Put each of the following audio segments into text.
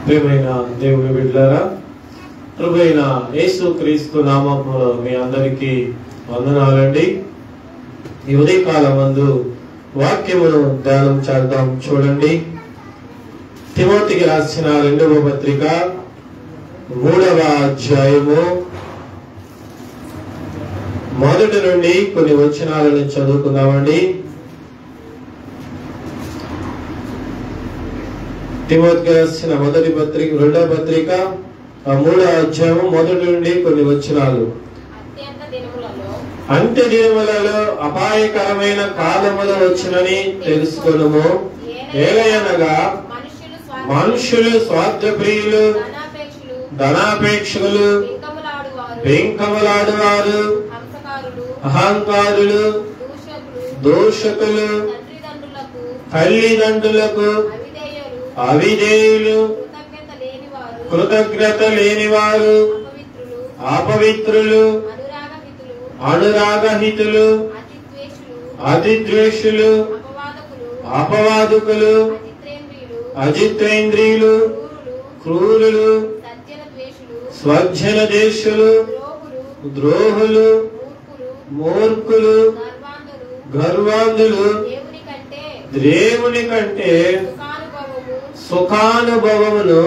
ప్రియమైన దేవుని బిడ్డలారా, ప్రభువైన యేసుక్రీస్తు నామములో మీ అందరికీ వందనాలండి. ఈ ఉదయకాలం నందు వాక్యమును ధ్యానం చేద్దాం. చూడండి, తిమోతికి రాసిన 2వ పత్రిక 3వ అధ్యాయము మొదటి నుండి కొన్ని వచనాలను చదువుకుందామండి. తిమోతికి రాసిన మొదటి పత్రిక 2వ పత్రిక 3వ అధ్యాయము మొదటి నుండి కొన్ని వచనాలు. అంత్య దినములలో అపాయకరమైన కాలములు వచ్చునని తెలుసుకొనుము. ఏలయనగా మనుషులు స్వార్థప్రియులు, ధనాపేక్షకులు, పెంకములాడువారు, అహంకారులు, దూషకులు, తల్లిదండ్రులకు అవిధేయులు, కృతజ్ఞత లేనివారు, అపవిత్రులు, అనురాగహితులు, అతిద్వేషులు, అపవాదకులు, అజితేంద్రియులు, క్రూరులు, స్వజన దేశులు, ద్రోహులు, మూర్ఖులు, గర్వాంధులు, దేవుని కంటే సుఖానుభవమును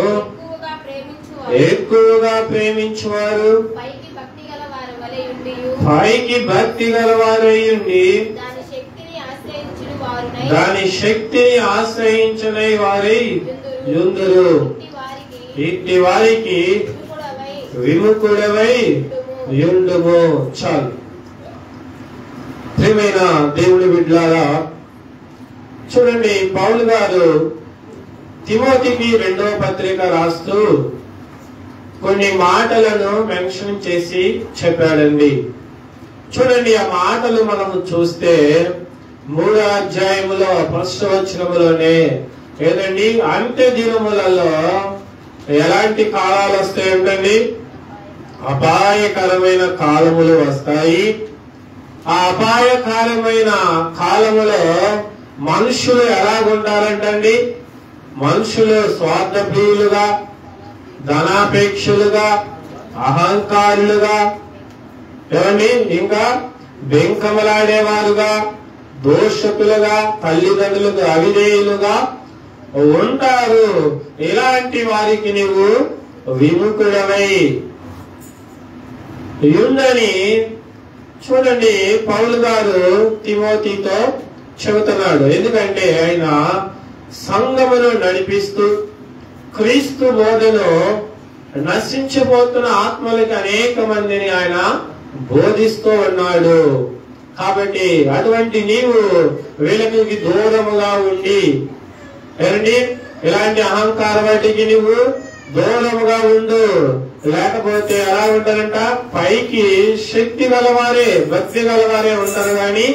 ఎక్కువగా ప్రేమించువారు, పైకి భక్తి గలవారై ఉండి దాని శక్తిని ఆశ్రయించిన వారై యుందురు. ఇట్టి వారికి విముఖుడవై యుండుము. చాలు. ప్రియమైన దేవుని బిడ్డలారా, చూడండి, పౌలు గారు తిమోతికి 2వ పత్రిక రాస్తూ కొన్ని మాటలను మెన్షన్ చేసి చెప్పాడండి. చూడండి, ఆ మాటలు మనము చూస్తే 3వ అధ్యాయములో 1వ వచనములోనే ఏదండి, అంత్య దినములలో ఎలాంటి కాలాలు వస్తాయంటండి? అపాయకరమైన కాలములు వస్తాయి. ఆ అపాయకరమైన కాలములో మనుషులు ఎలాగుంటారంటండి? మనుషులు స్వార్థప్రియులుగా, ధనాపేక్షలుగా, అహంకారులుగా, ఏమండి, ఇంకా బెంకమలాడేవారుగా, దోషకులుగా, తల్లిదండ్రులకు అవిధేయులుగా ఉంటారు. ఇలాంటి వారికి నీవు విముఖుడవై యుండని చూడండి పౌలు గారు తిమోతితో చెబుతున్నాడు. ఎందుకంటే ఆయన సంఘమును నడిపిస్తూ క్రీస్తు బోధను నశించిపోతున్న ఆత్మలకు అనేక మందిని ఆయన బోధిస్తూ ఉన్నాడు. కాబట్టి అటువంటి నీవు వీళ్ళకి దూరముగా ఉండి, ఏమండి, ఇలాంటి అహంకార వాటికి నువ్వు దూరముగా ఉండు. లేకపోతే ఎలా ఉంటారంట? పైకి శక్తి గలవారే, భక్తి గలవారే ఉంటారు, కానీ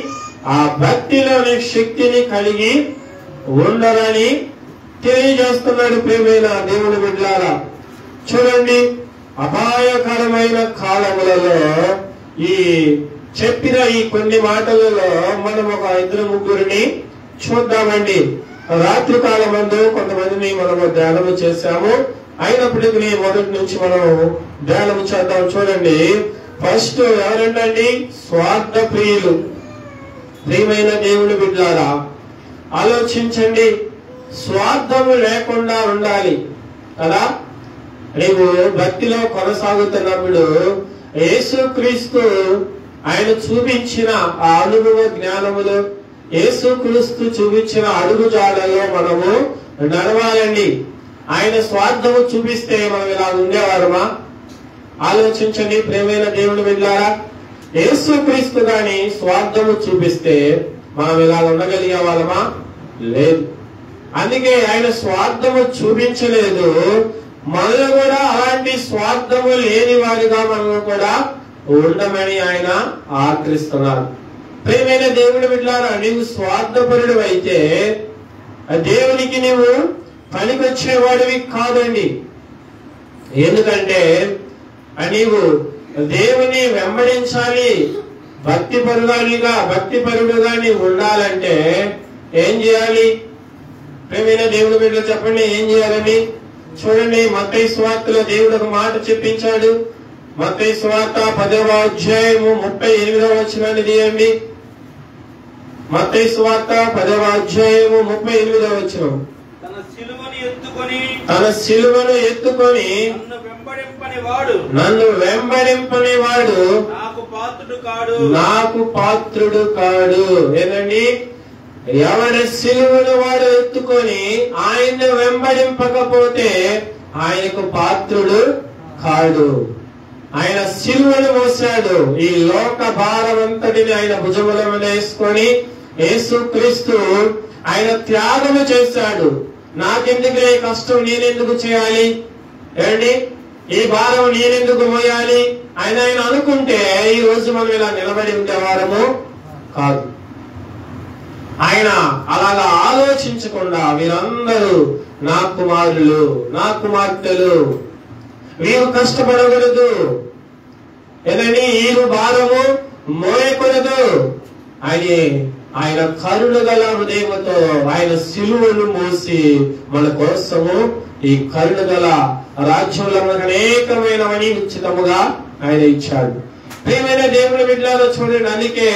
ఆ భక్తిలోని శక్తిని కలిగి ఉండరని తెలియజేస్తున్నాడు. ప్రియమైన దేవుని బిడ్డలారా, చూడండి, అపాయకరమైన కాలములలో ఈ చెప్పిన ఈ కొన్ని మాటలలో మనం ఒక 2-3 చూద్దామండి. రాత్రి కాలమందు కొంతమందిని మనము ధ్యానము చేశాము. అయినప్పటికీ మొదటి నుంచి మనం ధ్యానము చేద్దాం. చూడండి, ఫస్ట్ ఎవరండి? స్వార్థ ప్రియులు. ప్రియమైన దేవుని బిడ్డలారా, ఆలోచించండి, స్వార్థము లేకుండా ఉండాలి కదా. నీవు భక్తిలో కొనసాగుతున్నప్పుడు యేసుక్రీస్తు ఆయన చూపించిన ఆ అనుభవ జ్ఞానములు, యేసుక్రీస్తు చూపించిన అడుగుజాడల్లో మనము నడవాలండి. ఆయన స్వార్థము చూపిస్తే మనం ఇలా ఉండేవారమా? ఆలోచించండి ప్రియమైన దేవుని బిడ్డలారా, యేసుక్రీస్తు గాని స్వార్థము చూపిస్తే మనం ఇలా ఉండగలిగే వాళ్ళమా? లేదు. అందుకే ఆయన స్వార్థము చూపించలేదు. మనల్ని కూడా అలాంటి స్వార్థము లేని వారిగా మనం కూడా ఉండమని ఆయన ఆగ్రహిస్తున్నారు. ప్రియమైన దేవుని బిడ్డలారా, నీవు స్వార్థపరుడు అయితే దేవునికి నీవు పనికొచ్చేవాడివి కాదండి. ఎందుకంటే నీవు దేవుని వెంబడించాలి, భక్తిపరుడుగా నీవు ఉండాలంటే ఏం చేయాలి? ప్రియమైన దేవుని బిడ్డలు చెప్పండి, ఏం చేయాలని? చూడండి, మత్తయి సువార్తలో దేవుడు ఒక మాట చెప్పించాడు. మత్తయి సువార్త 10వ అధ్యాయము 38వ వచనాన్ని తీయండి. మత్తయి సువార్త 10వ అధ్యాయము 38వ వచనం. తన సిలువను ఎత్తుకొని నన్ను వెంబడింపని వాడు నాకు పాత్రుడు కాడు. ఏదండి? ఎవరి సిలువను వాడు ఎత్తుకొని ఆయన్ని వెంబడింపకపోతే ఆయనకు పాత్రుడు కాడు. ఆయన సిలువను మోసాడు. ఈ లోక భారమంతటిని ఆయన భుజముల మీద వేసుకొని యేసుక్రీస్తు ఆయన త్యాగము చేశాడు. నాకెందుకు ఈ కష్టం, నేనెందుకు చేయాలి, ఏమండి, ఈ భారం నేనెందుకు మోయాలి ఆయన అనుకుంటే ఈ రోజు మనం ఇలా నిలబడి ఉండేవారము కాదు. ఆయన అలాగా ఆలోచించకుండా వీరందరూ నా కుమారులు, నా కుమార్తెలు, వీరు కష్టపడకూడదు, ఏదండి, వీరు భారము మోయకూడదు ఆయన కరుణ గల హృదయముతో ఆయన సిలువను మోసి మన కోసము ఈ కరుణ గల రాజ్యంలో మనకు అనేకమైనవని ఉచితముగా ఆయన ఇచ్చాడు. ప్రియమైన దేవుని బిడ్డలారా చూడండి, అందుకే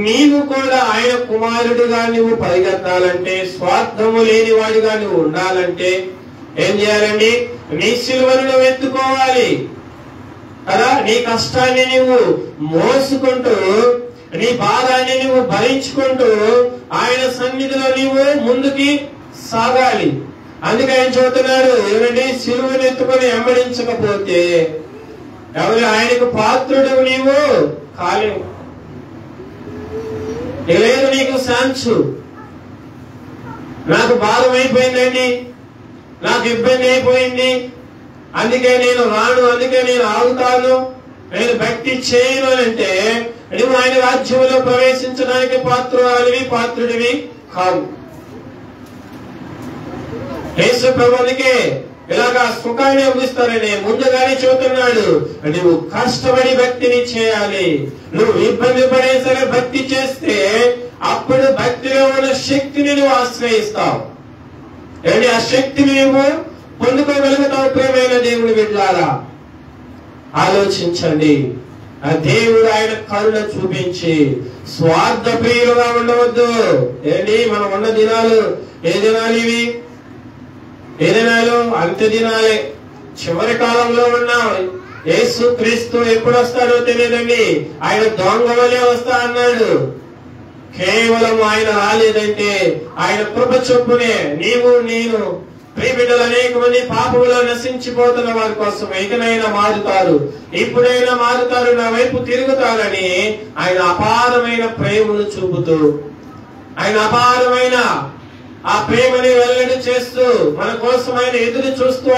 నీవు కూడా ఆయన కుమారుడుగా నువ్వు పరిగెత్తాలంటే, స్వార్థము లేని వాడిగా నువ్వు ఉండాలంటే ఏం చేయాలండి? నీ సిలువను నువ్వు ఎత్తుకోవాలి కదా. నీ కష్టాన్ని నువ్వు మోసుకుంటూ, నీ బాధాన్ని నువ్వు భరించుకుంటూ ఆయన సన్నిధిలో నీవు ముందుకి సాగాలి. అందుకే ఆయన చెబుతున్నాడు, ఏమండి, సిలువను ఎత్తుకొని వెంబడించకపోతే ఎవరు ఆయనకు పాత్రుడు నీవు కాలేవు. లేదు నీకు శాంచు, నాకు భారం అయిపోయిందండి, నాకు ఇబ్బంది అయిపోయింది, అందుకే నేను రాను, అందుకే నేను ఆగుతాను, నేను భక్తి చేయను అంటే నువ్వు ఆయన రాజ్యంలో ప్రవేశించడానికి పాత్రుడివి కావు. యేసు ప్రభు అందుకే ఇలాగా సుఖాన్ని అందిస్తారని ముందుగానే చెబుతున్నాడు, నువ్వు కష్టపడి భక్తిని చేయాలి. నువ్వు ఇబ్బంది పడే సరే భక్తి చేస్తే అప్పుడు భక్తిలో ఉన్న శక్తిని నువ్వు ఆశ్రయిస్తావు. ఏంటి ఆ శక్తిని నువ్వు పొందుకోగలుగుతావు. ప్రియమైన దేవుని బిడ్డలారా ఆలోచించండి. ఆ దేవుడు ఆయన కరుణ చూపించి స్వార్థ ప్రియులుగా ఉండవద్దు. ఏంటి మనం ఉన్న దినాలు ఏ దినాలు ఇవి? ఏ దినాలు? అంత్య దినాలే. చివరి కాలంలో ఉన్నాం. యేసు క్రీస్తు ఎప్పుడు వస్తాడో తెలియదండి. ఆయన దొంగ వలె వస్తా అన్నాడు. కేవలం ఆయన రాలేదంటే ఆయన కృప చొప్పునే నీవు నేను ప్రియ బిడ్డలు అనేక మంది పాపంలో నశించిపోతున్న వారి కోసం ఇకనైనా మారుతారు, ఇప్పుడైనా మారుతారు, నా వైపు తిరుగుతారని ఆయన అపారమైన ప్రేమను చూపుతూ, ఆయన అపారమైన ఆ ప్రేమని వెల్లడి చేస్తూ మన కోసం ఆయన ఎదురు చూస్తూ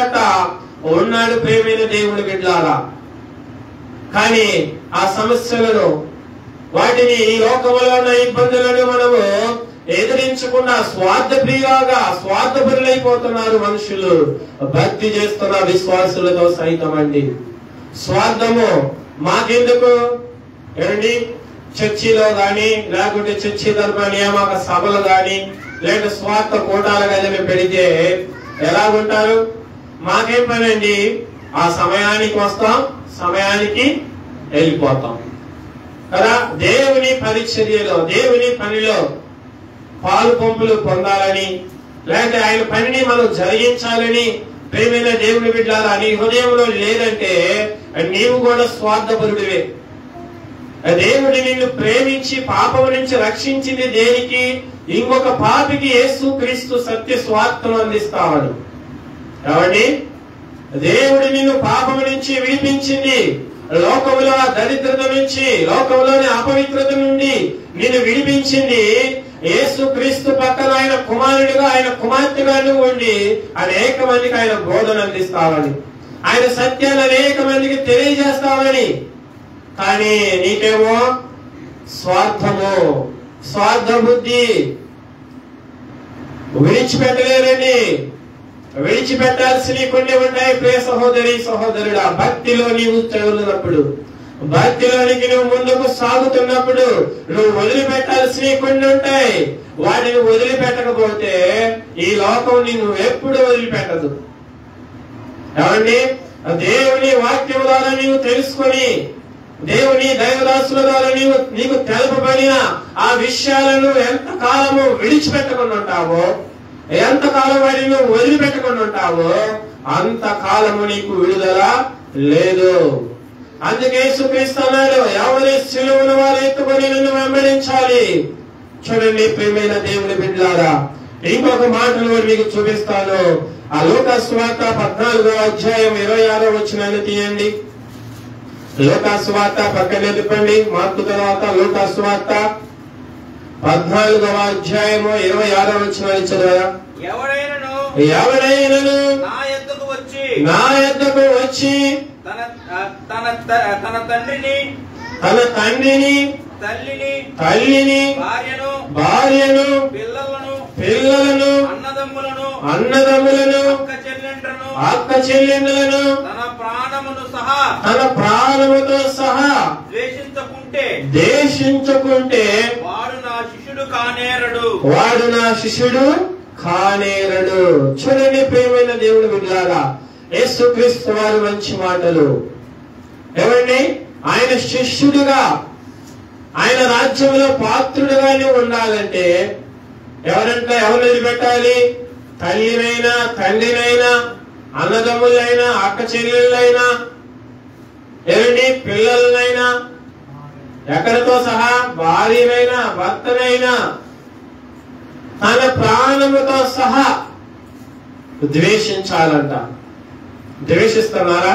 ఉన్నాడు. ప్రేమైన దేవుని బిడ్డలారా, కానీ ఆ సమస్యలను, వాటిని, ఈ లోకంలో ఉన్న ఇబ్బందులను మనము ఎదిరించకుండా స్వార్థపరులైపోతున్నారు మనుషులు. భక్తి చేస్తున్న విశ్వాసులతో సైతం అండి స్వార్థము. మాకెందుకు ఏమండి? చర్చిలో గాని, లేకుంటే చర్చి ధర్మ నియామక సభలు గాని, లేదంటే స్వార్థ కూటాలు గదిని పెడితే ఎలా ఉంటారు? మాకేం పని అండి, ఆ సమయానికి వస్తాం, సమయానికి వెళ్ళిపోతాం కదా. దేవుని పరిచర్యలో, దేవుని పనిలో పాలు పంపులు పొందాలని, లేదంటే ఆయన పనిని మనం జరిగించాలని ప్రేమైన దేవుని బిడ్డలారా నీ హృదయంలో లేదంటే నీవు కూడా స్వార్థపరుడివే. దేవుడు నిన్ను ప్రేమించి పాపం నుంచి రక్షించింది దేనికి? ఇంకొక పాపికి యేసు క్రీస్తు సత్య స్వార్థను అందిస్తామని. కాబట్టి దేవుడు నిన్ను పాపం నుంచి విడిపించింది, లోకంలో ఆ దరిద్రత నుంచి, లోకంలోని అపవిత్రత నుండి నిన్ను విడిపించింది యేసు క్రీస్తు పక్కన ఆయన కుమారుడిగా, ఆయన కుమార్తెగా ఉండి అనేక మందికి ఆయన బోధన అందిస్తామని, ఆయన సత్యాన్ని అనేక మందికి తెలియజేస్తామని. కానీ నీకేమో స్వార్థము, స్వార్థ బుద్ధి విడిచిపెట్టలేరండి. విడిచిపెట్టాల్సినవి కొన్ని ఉంటాయి. ప్రియ సహోదరి సహోదరుడా, భక్తిలో నీవు చదువుతున్నప్పుడు, భక్తిలోనికి నువ్వు ముందుకు సాగుతున్నప్పుడు నువ్వు వదిలిపెట్టాల్సినవి కొన్ని ఉంటాయి. వాటిని వదిలిపెట్టకపోతే ఈ లోకం నిన్ను ఎప్పుడు వదిలిపెట్టదు. ఏమండి, దేవుని వాక్యం ద్వారా నీవు తెలుసుకొని, దేవుని దైవదాసుల ద్వారా నీకు తెలపబడిన ఆ విషయాలను ఎంతకాలము విడిచిపెట్టకుండా ఉంటావో, ఎంతకాలం వాటిని నువ్వు వదిలిపెట్టకుండా ఉంటావో అంతకాలము నీకు విడుదల లేదు. అందుకే యేసుక్రీస్తు అన్నాడు, ఎవరి సిలువను వారు ఎత్తుకొని నిన్ను వెంబడించాలి. చూడండి ప్రియమైన దేవుని బిడ్డలారా, ఇంకొక మాటను మీకు చూపిస్తాను. ఆ లూకాసు సువార్త 14వ అధ్యాయం 26వ వచనాన్ని తీయండి. లూకాసు సువార్త పక్కనే తిప్పండి. మార్కు తర్వాత లూకాసు సువార్త 14వ అధ్యాయము 26వ వచనాన్ని చదవరా. ఎవడైనను నా యొద్దకు వచ్చి తన తండ్రిని తల్లిని భార్యను పిల్లలను అన్నదమ్ములను అక్క చెల్లెండ్రులను తన ప్రాణముతో సహా ద్వేషించుకుంటే వాడు నా శిష్యుడు కానేరడు. చూడండి ప్రియమైన దేవుని బిడ్డలారా, యేసుక్రీస్తు వారు మంచి మాటలు. ఏమండి, ఆయన శిష్యుడుగా, ఆయన రాజ్యంలో పాత్రుడుగా నువ్వు ఉండాలంటే ఎవరు వదిలిపెట్టాలి? తల్లినైనా, తండ్రినైనా, అన్నదమ్ములైనా, అక్క చెల్లెళ్ళైనా, ఏమండి పిల్లలనైనా, ఎక్కడితో సహా భార్యనైనా, భర్తనైనా, తన ప్రాణముతో సహా ద్వేషించాలంట. ద్వేషిస్తున్నారా?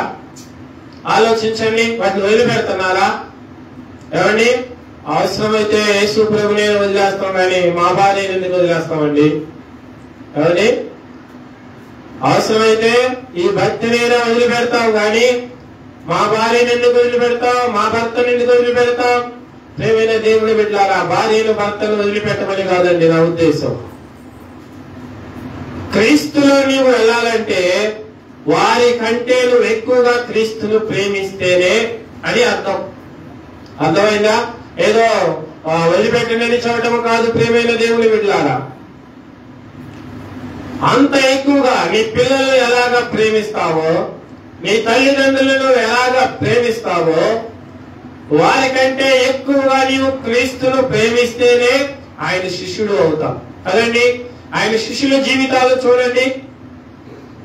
ఆలోచించండి. వాటిని వదిలిపెడుతున్నారా? ఏమండి, అవసరమైతే యేసు ప్రభుని వదిలేస్తాం, కానీ మా భార్యని ఎందుకు వదిలేస్తామండి? ఏమండి, అవసరమైతే ఈ భర్తనైనా వదిలిపెడతాం, కానీ మా భార్యని ఎందుకు వదిలిపెడతాం? మా భర్తను ఎందుకు వదిలిపెడతాం? ప్రియమైన దేవుని బిడ్డలారా, భార్యను భర్తను వదిలిపెట్టమని కాదండి నా ఉద్దేశం. క్రీస్తులో నీవు వెళ్ళాలంటే వారి కంటే నువ్వు ఎక్కువగా క్రీస్తును ప్రేమిస్తేనే అని అర్థం. అర్థమైందా? ఏదో వదిలిపెట్టనని చూడటం కాదు ప్రియమైన దేవుని బిడ్డలారా. అంత ఎక్కువగా నీ పిల్లలను ఎలాగా ప్రేమిస్తావో, నీ తల్లిదండ్రులను ఎలాగా ప్రేమిస్తావో, వారికంటే ఎక్కువగా నీవు క్రీస్తును ప్రేమిస్తేనే ఆయన శిష్యుడు అవుతావు కదండి. ఆయన శిష్యుల జీవితాలు చూడండి.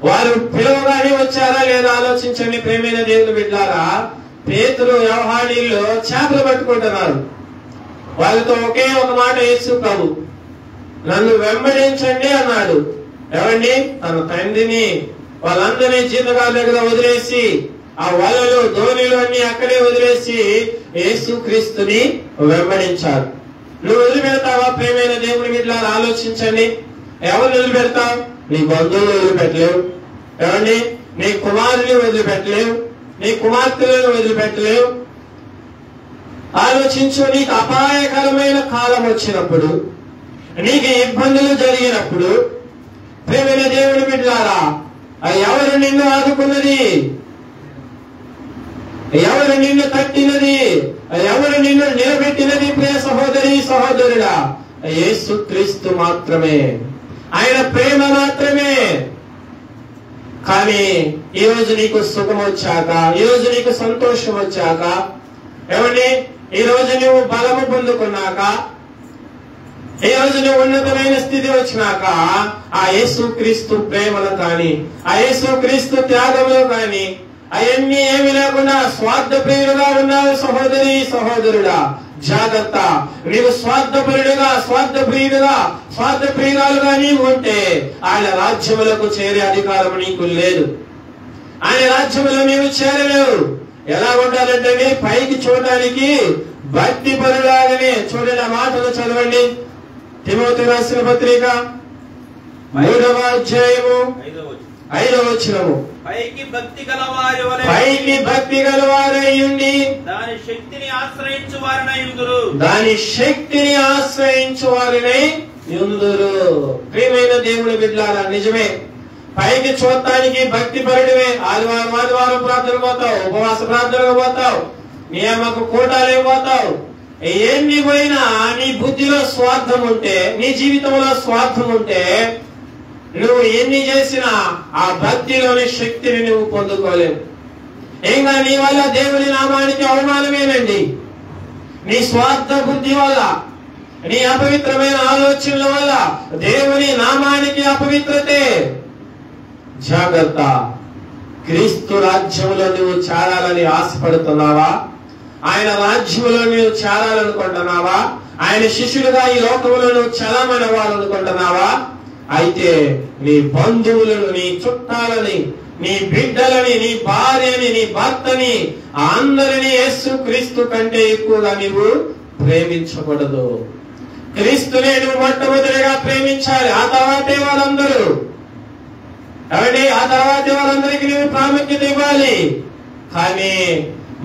వారు పిలవగానే వచ్చారా లేదా ఆలోచించండి ప్రియమైన దేవుని బిడ్డలారా. పేతురు వ్యవహారీలో చేపలు పట్టుకుంటున్నారు. వాళ్ళతో ఒకే ఒక మాట యేసు ప్రభు, నన్ను వెంబడించండి అన్నాడు. ఏమండి, తన తండ్రిని వాళ్ళందరినీ జీతగాల దగ్గర వదిలేసి, ఆ వలలు ధోనిలు అన్ని అక్కడే వదిలేసి యేసు క్రీస్తుని వెంబడించారు. నువ్వు వదిలిపెడతావా ప్రియమైన దేవుని బిడ్డలారా? ఆలోచించండి. ఎవరు వదిలిపెడతావు? నీ బంధువులు వదిలిపెట్టలేవు. ఏమండి, నీ కుమారుని వదిలిపెట్టలేవు, నీ కుమార్తెలను వదిలిపెట్టలేవు. ఆలోచించు. నీకు అపాయకరమైన కాలం వచ్చినప్పుడు, నీకు ఇబ్బందులు జరిగినప్పుడు ప్రియమైన దేవుని బిడ్డలారా, ఎవరు నిన్ను ఆదుకున్నది? ఎవరు నిన్ను తట్టినది? ఎవరు నిన్ను నిలబెట్టినది? ప్రియ సహోదరి సహోదరుడా, యేసుక్రీస్తు మాత్రమే. ఆయన ప్రేమ మాత్రమే. కానీ ఈ రోజు నీకు సుఖం వచ్చాక, ఈ రోజు నీకు సంతోషం వచ్చాక, ఏమండి ఈ రోజు నువ్వు బలము పొందుకున్నాక, ఈ రోజు నువ్వు ఉన్నతమైన స్థితి వచ్చినాక, ఆ యేసుక్రీస్తు ప్రేమలో కానీ, ఆ యేసుక్రీస్తు త్యాగంలో కానీ అవన్నీ ఏమి లేకుండా స్వార్థ ప్రియులుగా ఉన్నావు సహోదరి సహోదరుడా. జాగ్రత్త. నీవు స్వార్థపరుడుగా, స్వార్థ ప్రియురాలుగా నీవు ఉంటే ఆయన రాజ్యములకు చేరే అధికారం నీకు లేదు. ఆయన రాజ్యములో నీవు చేరలేవు. ఎలా ఉండాలంటే పైకి చూడడానికి భక్తి పరులాగానే. చూడండి, ఆ మాటలు చదవండి. తిమోతి రాసిన పత్రిక 3వ అధ్యాయము 5వ వచనము. పైకి భక్తి గలవారై ఉండి దాని శక్తిని ఆశ్రయించు వారినై యుందురు. ప్రియమైన దేవుని బిడ్డలారా, నిజమే. పైకి చూడటానికి భక్తి పరుడివే. ఆదివారం ప్రార్థన పోతావు, ఉపవాస ప్రార్థనకు పోతావు, నియామక కూటాలకు పోతావు. ఎన్ని పోయినా నీ బుద్ధిలో స్వార్థం ఉంటే, నీ జీవితంలో స్వార్థం ఉంటే నువ్వు ఎన్ని చేసినా ఆ భక్తిలోని శక్తిని నువ్వు పొందుకోలేవు. ఇంకా నీ వల్ల దేవుని నామానికి అవమానమేనండి. నీ స్వార్థ బుద్ధి వల్ల, నీ అపవిత్రమైన ఆలోచనల వల్ల దేవుని నామానికి అపవిత్రతే. జాగ్రత్త. క్రీస్తు రాజ్యంలో నువ్వు చేరాలని ఆశపడుతున్నావా? ఆయన రాజ్యంలో నువ్వు చేరాలనుకుంటున్నావా? ఆయన శిష్యులుగా ఈ లోకంలో నువ్వు చలామణి అవ్వాలనుకుంటున్నావా? అయితే నీ బంధువులను, నీ చుట్టాలని, నీ బిడ్డలని, నీ భార్యని, నీ భర్తని, అందరినీ యేసు క్రీస్తు కంటే ఎక్కువగా నీవు ప్రేమించకూడదు. క్రీస్తునే నువ్వు మొట్టమొదటిగా ప్రేమించాలి. ఆ తర్వాతే వాళ్ళందరూ. కాబట్టి ఆ తర్వాతే వాళ్ళందరికీ నువ్వు ప్రాముఖ్యత ఇవ్వాలి. కానీ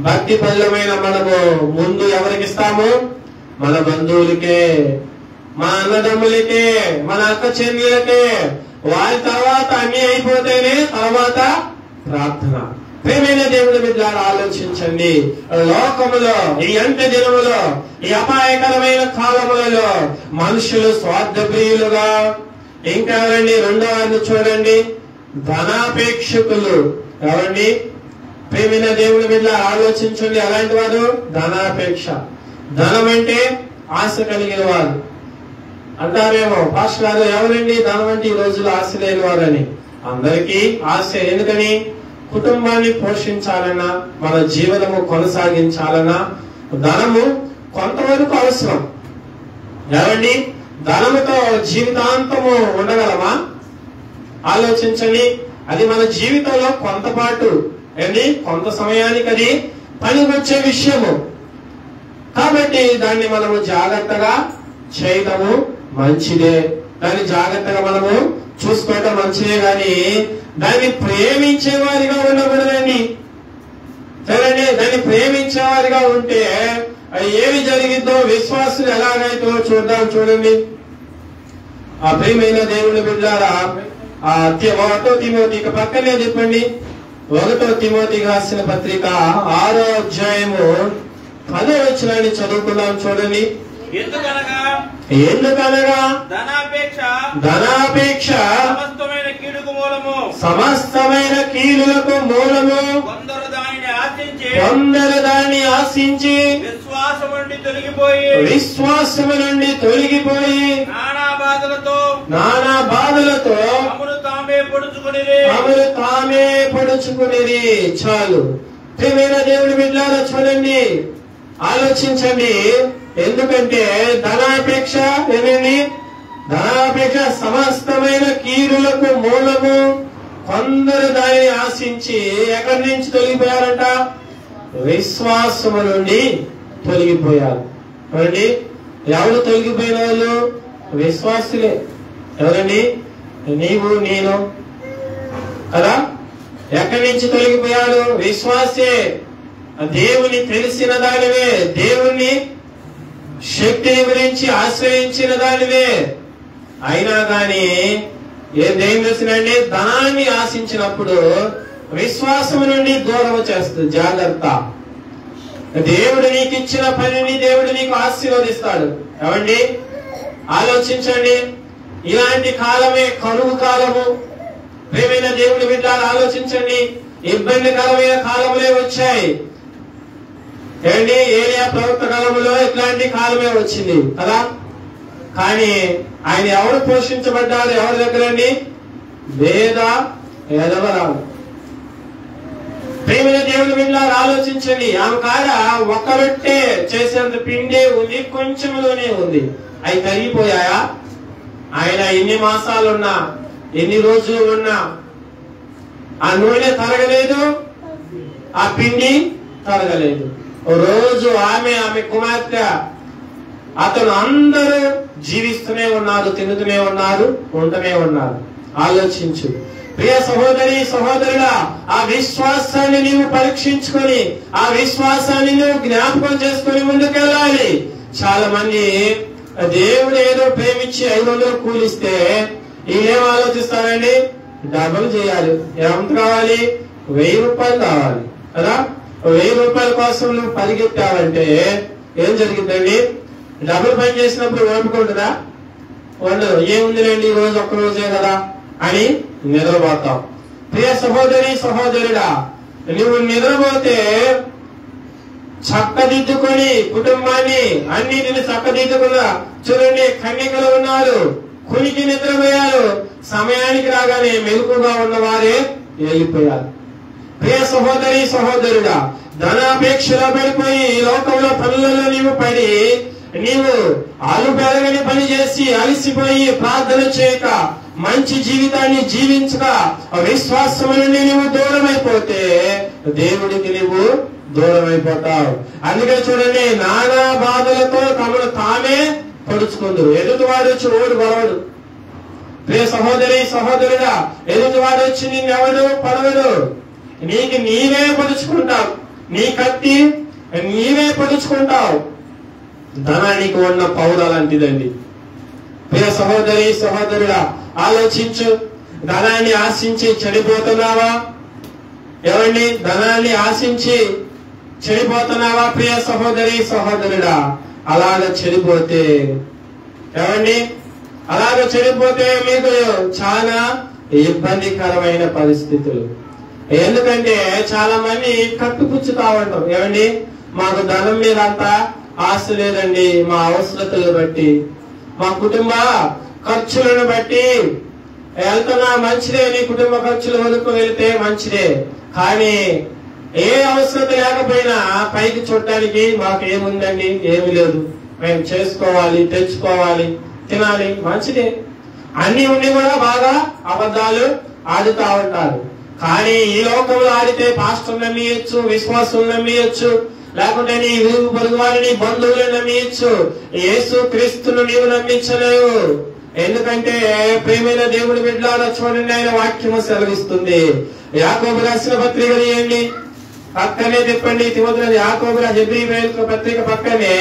భక్తి పరులమైన మనము ముందు ఎవరికి ఇస్తాము? మన బంధువులకే, మన అన్నదమ్ములకే, మన అక్క చెల్లెలకే. వారి తర్వాత అన్ని అయిపోతేనే తర్వాత ప్రార్థన. ప్రేమైన దేవుడి బిడ్డలారా, ఆలోచించండి. లోకములో, ఈ అంత్య దినములో, ఈ అపాయకరమైన కాలములలో మనుషులు స్వార్థప్రియులుగా, ఇంకా ఎవరండి? రెండో వారిని చూడండి, ధనాపేక్షకులు. ఎవరండి? ప్రేమైన దేవుడి బిడ్డలారా, ఆలోచించండి. అలాంటి వారు ధనాపేక్ష. ధనం అంటే ఆశ కలిగిన వారు. అంటారేమో, పాస్టర్ గారు ఎవరండి ధనం అంటే ఈ రోజుల్లో ఆశ లేని వారని. అందరికీ ఆశ. ఎందుకని? కుటుంబాన్ని పోషించాలన్నా, మన జీవనము కొనసాగించాలన్నా ధనము కొంతవరకు అవసరం. ఏమండి? ధనముతో జీవితాంతము ఉండగలమా? ఆలోచించండి. అది మన జీవితంలో కొంతపాటు ఏంటి, కొంత సమయానికి అది పనికొచ్చే విషయము. కాబట్టి దాన్ని మనము జాగ్రత్తగా చేయడము మంచిదే. దాన్ని జాగ్రత్తగా మనము చూసుకోవటం మంచిదే. కానీ దాన్ని ప్రేమించే వారిగా ఉండకూడదండి. సరేండి, దాన్ని ప్రేమించే వారిగా ఉంటే ఏమి జరిగిద్దో, విశ్వాసులు ఎలాగైతే చూడండి. ఆ ప్రియమైన దేవుని బిడ్డలారా, 1 తిమోతికి పక్కనే చెప్పండి. 1 తిమోతికి రాసిన పత్రిక 6వ అధ్యాయము 10వ వచనాన్ని చదువుకుందాం. చూడండి. ఎందుకనగా ధనాపేక్ష సమస్తమైన కీడులకు మూలము. కొందరు దాన్ని ఆశించి విశ్వాసము నుండి తొలగిపోయి నానా బాధలతో తామే పొడుచుకునేది. చాలు. ప్రియమైన దేవుని బిడ్డలారా, చూడండి, ఆలోచించండి. ఎందుకంటే ధనాపేక్ష ఏమేమి? ధనాపేక్ష సమస్తమైన కీడులకు మూలము. కొందరు దానిని ఆశించి ఎక్కడి నుంచి తొలగిపోయారంట? విశ్వాసము నుండి తొలగిపోయారు. ఎవరండి? ఎవరు తొలగిపోయిన వాళ్ళు? విశ్వాసులే. ఎవరండి? నీవు, నేను కదా. ఎక్కడి నుంచి తొలగిపోయాడు? విశ్వాసే. దేవుని తెలిసిన దానివే, దేవుని శక్తిని గురించి ఆశ్రయించిన దానివే. అయినా గాని ఏం తెలిసినండి? ధనాన్ని ఆశించినప్పుడు విశ్వాసము నుండి దూరం చేస్తుంది. జాగ్రత్త. దేవుడు నీకు ఇచ్చిన పనిని దేవుడు నీకు ఆశీర్వదిస్తాడు. ఏమండి? ఆలోచించండి. ఇలాంటి కాలమే కరువు కాలము. ప్రియమైన దేవుడి బిడ్డలారా, ఆలోచించండి. ఇబ్బందికరమైన కాలములే వచ్చాయి. ఏమండి? ఏలియా ప్రవక్త కాలంలో ఇట్లాంటి కాలమే వచ్చింది కదా. కానీ ఆయన ఎవరు పోషించబడ్డారు? ఎవరి దగ్గరండి? వేద ఎదవరాలు. ప్రియమైన దేవుని బిడ్డలారా, ఆలోచించండి. ఆమె కాడ ఒక్క రొట్టె చేసేంత పిండే ఉంది, కొంచెంలోనే ఉంది. అవి తరిగిపోయాయా? ఆయన ఎన్ని మాసాలున్నా, ఎన్ని రోజులు ఉన్నా ఆ నూనె తరగలేదు, ఆ పిండి తరగలేదు. రోజు ఆమె కుమార్తె అతను అందరూ జీవిస్తూనే ఉన్నారు, తిరుగుతూనే ఉన్నారు, ఉంటూనే ఉన్నారు. ఆలోచించు ప్రియ సహోదరి సహోదరుడా, ఆ విశ్వాసాన్ని నీవు పరీక్షించుకొని, ఆ విశ్వాసాన్ని నువ్వు జ్ఞాపకం చేసుకొని ముందుకెళ్ళాలి. చాలా మంది దేవుడు ఏదో ప్రేమించి 500 కూలిస్తే ఈయనేం ఆలోచిస్తారండి? డబుల్ చేయాలి. ఎంత కావాలి? 1000 రూపాయలు కావాలి కదా. 1000 రూపాయల కోసం నువ్వు పరిగెత్తావంటే ఏం జరిగిందండి? డబుల్ పని చేసినప్పుడు ఓపుకుంటుందా? ఉండదు. ఏముందిలేండి, ఈ రోజు ఒక్క రోజే కదా, అని నిద్రపోతావు. ప్రియ సహోదరి సహోదరుడా, నువ్వు నిద్రపోతే చక్కదిద్దుకొని కుటుంబాన్ని అన్నిటిని చక్కదిద్దుకున్నా. చూడండి, కన్యకలు ఉన్నారు, కునికి నిద్రపోయారు, సమయానికి రాగానే మెలకుగా ఉన్నవారే వెళ్ళిపోయారు. ప్రియ సహోదరి సహోదరుడా, ధనాపేక్షలో పడిపోయి ఈ లోకంలో పనులలో నీవు పడి నీవు ఆలు పెరగని పని చేసి అలసిపోయి ప్రార్థన చేయక మంచి జీవితాన్ని జీవించక విశ్వాసం నుండి నువ్వు దూరం అయిపోతే దేవుడికి నువ్వు దూరం అయిపోతావు. అందుకే చూడండి, నానా బాధలతో తమను తామే పొడుచుకుందరు. ఎదుటివాడు వచ్చి ఓడు గొడవడు. ప్రియ సహోదరి సహోదరుడా, ఎదుటివాడు వచ్చి నిన్నెవడు పడవడు, నీకు నీవే పొడుచుకుంటావు. నీ కత్తి నీవే పొడుచుకుంటావు. ధనానికి ఉన్న పౌర లాంటిదండి. ప్రియ సహోదరి సహోదరుడా, ఆలోచించు. ధనాన్ని ఆశించి చెడిపోతున్నావా? ఏమండి, ధనాన్ని ఆశించి చెడిపోతున్నావా? ప్రియ సహోదరి సహోదరుడా, అలాగ చెడిపోతే ఏమండి, అలాగ చెడిపోతే మీకు చాలా ఇబ్బందికరమైన పరిస్థితులు. ఎందుకంటే చాలా మంది కట్టుపుచ్చుతా ఉంటారు. ఏమండి, మాకు ధనం మీద అంతా ఆశ లేదండి, మా అవసరతలు బట్టి, మా కుటుంబ ఖర్చులను బట్టి వెళ్తున్నా మంచిదే, నీ కుటుంబ ఖర్చులు వరకు వెళితే మంచిదే, కానీ ఏ అవసరత లేకపోయినా పైకి చూడటానికి మాకు ఏముందండి, ఏమి లేదు, మేము చేసుకోవాలి, తెచ్చుకోవాలి, తినాలి, మంచిదే, అన్ని ఉండి కూడా బాగా అబద్ధాలు ఆడుతా ఉంటారు. కానీ ఈ లోకంలో ఆడితే పాస్టర్ నమ్మియచ్చు, విశ్వాసం నమ్మియచ్చు, లేకుంటే నీ వీరు పొరుగు వారిని బంధువులను నమ్మియచ్చు. యేసు క్రీస్తును నీవు నమ్మించలేవు. ఎందుకంటే ప్రేమైన దేవుడి బిడ్డలారా, చూడండి, ఆయన వాక్యము సెలవిస్తుంది. యాకోబు రాసిన పత్రిక తీయండి, పక్కనే తిప్పండి. తిమోతికి యాకోబు హెబ్రీ పత్రిక పక్కనే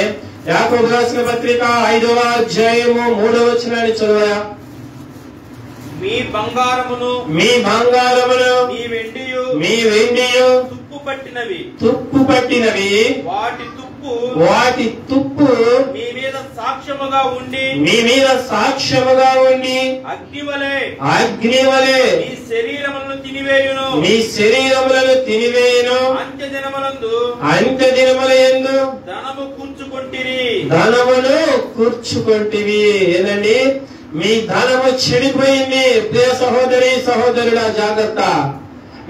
యాకోబు రాసిన పత్రిక 5వ అధ్యాయము 3వ వచనాన్ని చదవయా. మీ బంగారమును మీ వెండియు తుప్పు పట్టినవి వాటి తుప్పు మీ మీద సాక్ష్యముగా ఉండి అగ్ని వలె మీ శరీరములను తినివేయును అంత్య దినములందు ధనమును కూర్చుకొంటివి. ఏదండి, మీ ధనము చెడిపోయింది. ప్రియ సహోదరి సహోదరుడా, జాగ్రత్త.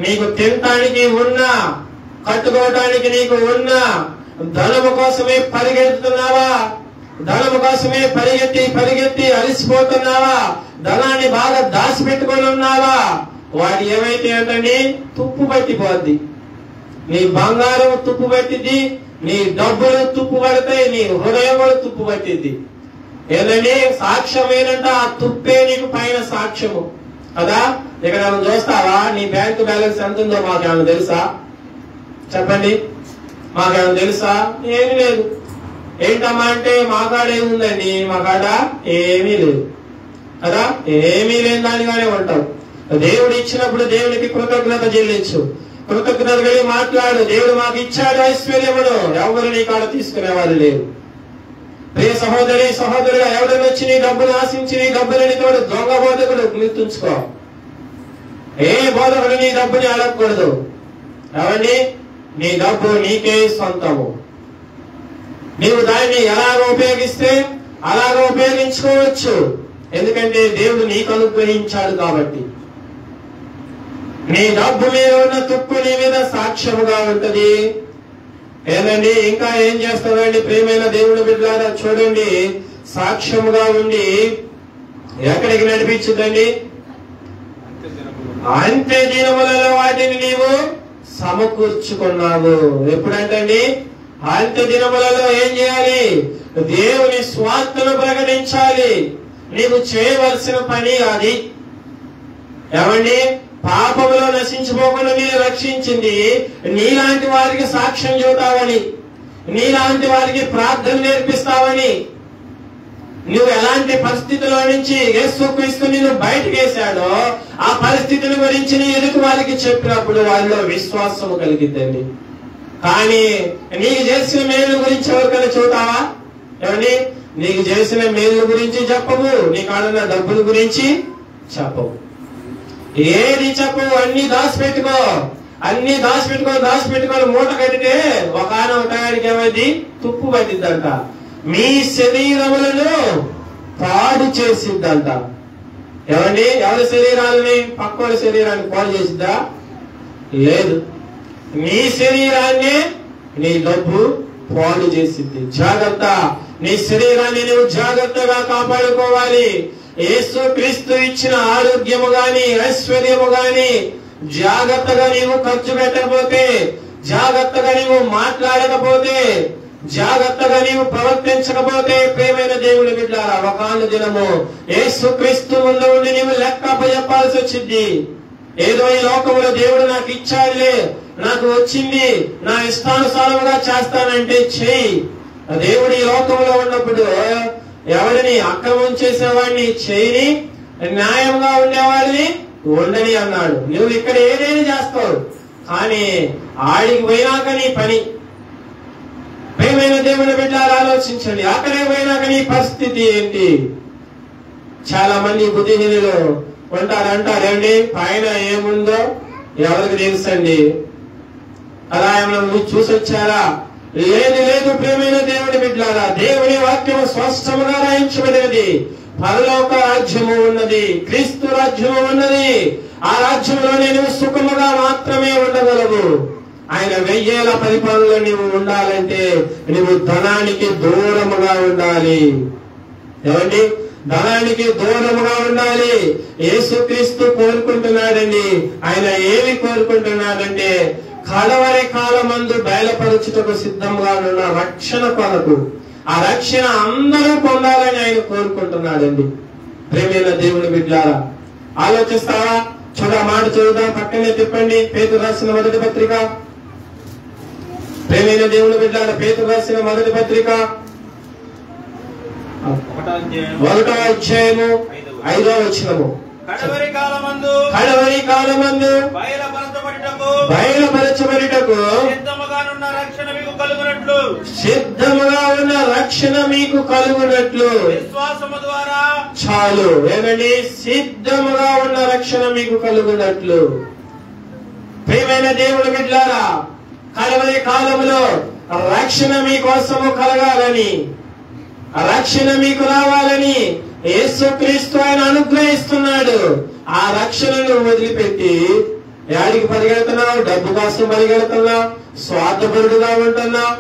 నీకు తినటానికి ఉన్నా, కట్టుకోవటానికి నీకు ఉన్నా, ధనము కోసమే పరిగెడుతున్నావా? ధనము కోసమే పరిగెత్తి అలసిపోతున్నావా? ధనాన్ని బాగా దాచిపెట్టుకొని ఉన్నావా? వాటి ఏమైతే అంటండి, తుప్పు పట్టిపోద్ది. నీ బంగారం తుప్పు పట్టిద్ది, నీ డబ్బులు తుప్పు పడతాయి, నీ హృదయం కూడా తుప్పు పట్టిద్ది. ఏదండి, సాక్ష్యం ఏంటంటే ఆ తుప్పే నీకు పైన సాక్ష్యము కదా. ఇక్కడ మనం చూస్తావా, నీ బ్యాంకు బ్యాలెన్స్ ఎంత ఉందో మాకేమైనా తెలుసా? చెప్పండి, మాకేమైనా తెలుసా? ఏమీ లేదు. ఏంటమ్మా అంటే, మా కాడ ఏముందండి, మా కాడ ఏమీ లేదు కదా. ఏమీ లేని దానిగానే ఉంటావు. దేవుడు ఇచ్చినప్పుడు దేవునికి కృతజ్ఞత చెల్లించు. కృతజ్ఞత కలిగి మాట్లాడు. దేవుడు మాకు ఇచ్చాడు ఐశ్వర్యమును, ఎవరు నీ కాడ తీసుకునేవాళ్ళు లేరు. ప్రియ సహోదరి సహోదరుడు, ఎవరైనా వచ్చి నీ డబ్బును ఆశించి నీ డబ్బులని తోడు దొంగ బోధకుడు గుర్తుంచుకో. ఏ బోధకుడు నీ డబ్బుని అడగకూడదు. ఏమండి, నీ డబ్బు నీకే సొంతము. నీవు దాన్ని ఎలాగ ఉపయోగిస్తే అలాగ ఉపయోగించుకోవచ్చు. ఎందుకంటే దేవుడు నీకు అనుగ్రహించాడు కాబట్టి. నీ డబ్బు మీద ఉన్న తుప్పు నీ మీద సాక్ష్యముగా ఉంటది. ఏదండి, ఇంకా ఏం చేస్తాడండి ప్రియమైన దేవుని బిడ్డలారా, చూడండి, సాక్ష్యముగా ఉండి ఎక్కడికి నడిపించుదండి? అంత్య దినములలో వాటిని నీవు సమకూర్చుకున్నావు. ఎప్పుడంటండి? అంత్య దినములలో ఏం చేయాలి? దేవుని స్వార్థను ప్రకటించాలి. నీవు చేయవలసిన పని అది. ఏమండి, పాపములో నశించిపోకుండా నేను రక్షించింది నీలాంటి వారికి సాక్ష్యం చెబుతావని, నీలాంటి వారికి ప్రార్థన నేర్పిస్తావని. నువ్వు ఎలాంటి పరిస్థితుల్లో నుంచి యేసుక్రీస్తు నిన్ను బయటకు వేశాడో ఆ పరిస్థితుల గురించి నీ ఎదుటి వారికి చెప్పినప్పుడు వాళ్ళలో విశ్వాసము కలిగిద్దండి. కానీ నీకు చేసిన మేలు గురించి ఎవరికైనా చెబుతావా? ఏమండి, నీకు చేసిన మేలు గురించి చెప్పవు, నీ కాడన్న డబ్బుల గురించి చెప్పవు. ఏది చెప్పు అన్ని దాచిపెట్టుకో, అన్ని దాచిపెట్టుకొని మూట కట్టితే ఒక టయానికి ఏమైంది? తుప్పు పట్టిద్దంట. మీ శరీరములను పాడు చేసిద్దంట. ఏమండి? ఎవరి శరీరాలని? పక్కోడి శరీరాన్ని పాడు చేసిద్దా? లేదు. నీ శరీరాన్ని నీ డబ్బు పాడు చేసిద్ది. జాగ్రత్త, నీ శరీరాన్ని నువ్వు జాగ్రత్తగా కాపాడుకోవాలి. యేసు క్రీస్తు ఇచ్చిన ఆరోగ్యము గాని ఐశ్వర్యము గాని జాగ్రత్తగా నీవు ఖర్చు పెట్టకపోతే, జాగ్రత్తగా నీవు మాట్లాడకపోతే, జాగ్రత్తగా నీవు ప్రవర్తించకపోతే, ప్రియమైన దేవుని బిడ్డలారా, ఒకనొక దినము యేసు క్రీస్తు ముందు ఉండి నీవు లెక్క చెప్పాల్సి వచ్చింది. ఏదో ఈ లోకంలో దేవుడు నాకు ఇచ్చాడులే, నాకు వచ్చింది, నా ఇష్టానుసారముగా చేస్తానంటే చెయ్యి. దేవుడు ఈ లోకంలో ఉన్నప్పుడు ఎవరిని అక్రమం చేసేవాడిని చేయని, న్యాయంగా ఉండేవాడిని ఉండని అన్నాడు. నువ్వు ఇక్కడ ఏదైనా చేస్తావు, కానీ ఆడికి పోయినాక నీ పని. ప్రియమైన దేవుని బిడ్డలారా, ఆలోచించండి. అక్కడికి పోయినాక నీ పరిస్థితి ఏంటి? చాలా మంది బుద్ధిహీనులు అంటారేంటి, పైన ఏముందో ఎవరికి తెలుసండి, అలా ఏమన్నా చూసొచ్చారా? లేదు. ప్రియమైన దేవుని బిడ్డలారా, దేవుని వాక్యం స్పష్టంగా రాయించబడినది. పరలోక రాజ్యము ఉన్నది, క్రీస్తు రాజ్యము ఉన్నది. ఆ రాజ్యంలో నువ్వు సుఖముగా మాత్రమే ఉండగలవు. ఆయన 1000 ఏళ్ల పరిపాలనలో నువ్వు ఉండాలంటే నువ్వు ధనానికి దూరముగా ఉండాలి. ఏమండి? ధనానికి దూరముగా ఉండాలి. యేసుక్రీస్తు కోరుకుంటున్నాడండి. ఆయన ఏమి కోరుకుంటున్నాడంటే కడవరి కాలమందు బయలుపరచుటకు సిద్ధంగా ఉన్న రక్షణ కొరకు, ఆ రక్షణ అందరూ పొందాలని ఆయన కోరుకుంటున్నాడండి. ప్రేమైన దేవుని బిడ్డలారా, ఆలోచిస్తారా? మాట చూద్దాం, పక్కనే తిప్పండి. పేతురు రాసిన మొదటి పత్రిక. ప్రేమైన దేవుని బిడ్డలారా, పేతురు రాసిన మొదటి పత్రిక 1వ అధ్యాయము 5వ వచనము. కడవరి కాలమందు బయలుపరచబడుటకు సిద్ధముగా ఉన్న రక్షణ మీకు కలుగునట్లు విశ్వాసము ద్వారా చాలు. ఏమండి? సిద్ధముగా ఉన్న రక్షణ మీకు కలుగునట్లు. ప్రియమైన దేవుని బిడ్డలారా, కడవరి కాలములో రక్షణ మీకోసము కలగాలని, రక్షణ మీకు రావాలని యేసుక్రీస్తు ఆయన అనుగ్రహిస్తున్నాడు. ఆ రక్షణను వదిలిపెట్టి యాడికి పరిగెడుతున్నావు? డబ్బు కోసం పరిగెడుతున్నావు, స్వార్థపరుడుగా ఉంటున్నావు.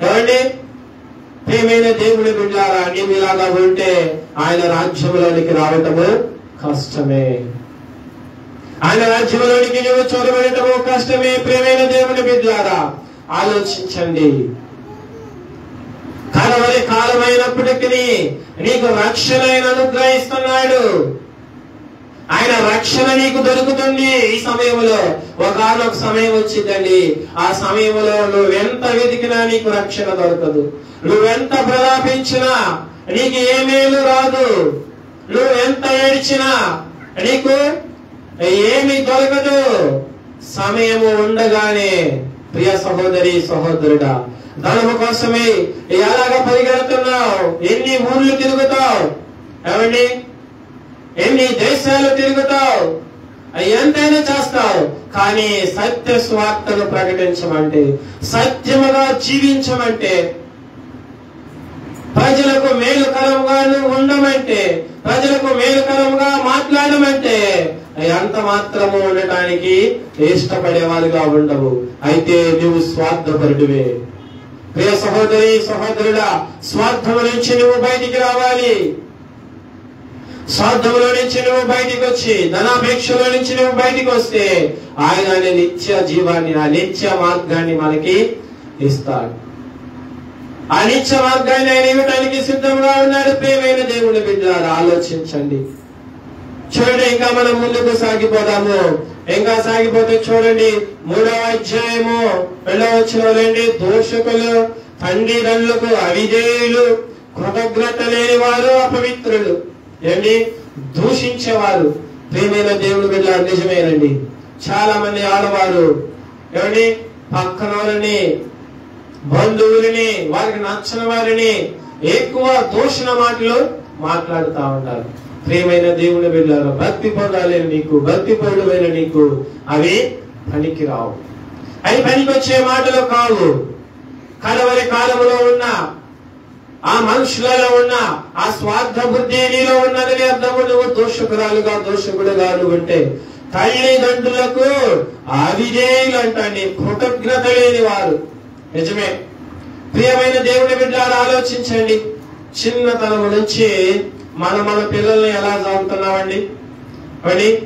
ఏమండి? ప్రియమైన దేవుని బిడ్డలారా, నీవు ఇలాగా ఉంటే ఆయన రాజ్యంలోనికి రావటము కష్టమే. ఆయన రాజ్యంలోనికి నువ్వు చొరబడటము కష్టమే. ప్రియమైన దేవుని బిడ్డలారా, ఆలోచించండి. కడవరి కాలమైనప్పటికీ నీకు రక్షణ ఆయన అనుగ్రహిస్తున్నాడు. ఆయన రక్షణ నీకు దొరుకుతుంది. ఈ సమయంలో ఒకనొక సమయం వచ్చిందండి. ఆ సమయంలో నువ్వెంత వెతికినా నీకు రక్షణ దొరకదు. నువ్వెంత ప్రలాపించినా నీకు ఏ మేలు రాదు. నువ్వెంత ఏడ్చినా నీకు ఏమి దొరకదు. సమయము ఉండగానే ప్రియ సహోదరి సహోదరుడా, ధనము కోసమే ఎలాగ పరిగెడుతున్నావు? ఎన్ని ఊర్లు తిరుగుతావు? ఏమండి? ఎన్ని దేశాలు తిరుగుతావు? ఎంతైనా చేస్తావు, కానీ సత్య స్వార్థను ప్రకటించమంటే, సత్యముగా జీవించమంటే, ప్రజలకు మేలుకరంగా ఉండమంటే, ప్రజలకు మేలుకరంగా మాట్లాడమంటే ఎంత మాత్రము ఉండటానికి ఇష్టపడేవారుగా ఉండవు. అయితే నువ్వు స్వార్థపరుడివే. ప్రియ సహోదరి సహోదరుడా, స్వార్థము నుంచి నువ్వు బయటికి రావాలి. స్వార్థములో నుంచి నువ్వు బయటికి వచ్చి, ధనాపేక్షలో నుంచి నువ్వు బయటికి వస్తే ఆయన నిత్య జీవాన్ని, ఆ నిత్య మార్గాన్ని మనకి ఇస్తాడు. ఆ నిత్య మార్గాన్ని ఆయన ఇవ్వటానికి సిద్ధంగా ఉన్నాడు. ప్రియమైన దేవుని బిడ్డలారా, ఆలోచించండి. చూడండి, ఇంకా మనం ముందుకు సాగిపోదాము. ఇంకా సాగిపోతే చూడండి, 3వ అధ్యాయము 2వ వచనంలోండి, దోషకులు, తండ్రిదండ్రులకు అవిధేయులు, కృతజ్ఞత లేని వారు, అపవిత్రులు. ఏంటి? దూషించేవారు. ప్రియమైన దేవుని బిడ్డలారా, నిజమేనండి. చాలా మంది ఆడవారు ఏమండి, పక్కన వారిని, బంధువులని, వారికి నచ్చని వారిని ఎక్కువ దూషణ మాటలు మాట్లాడుతూ ఉంటారు. ప్రియమైన దేవుని బిడ్డలారా, భక్తి పొందాలని నీకు, భక్తి పరుడమైన నీకు అవి పనికి రావు. అవి పనికొచ్చే మాటలు కావు. కడవరి కాలంలో ఉన్న ఆ మనుషులలో ఉన్న ఆ స్వార్థ బుద్ధి నీలో ఉన్నదని అర్థము. నువ్వు దోషకుడుగా నువ్వు ఉంటే తల్లిదండ్రులకు అవిధేయులు అంటండి, కృతజ్ఞత లేని వారు. నిజమే. ప్రియమైన దేవుని బిడ్డలారా, ఆలోచించండి. చిన్నతనం నుంచి మన పిల్లల్ని ఎలా చదువుతున్నామండి?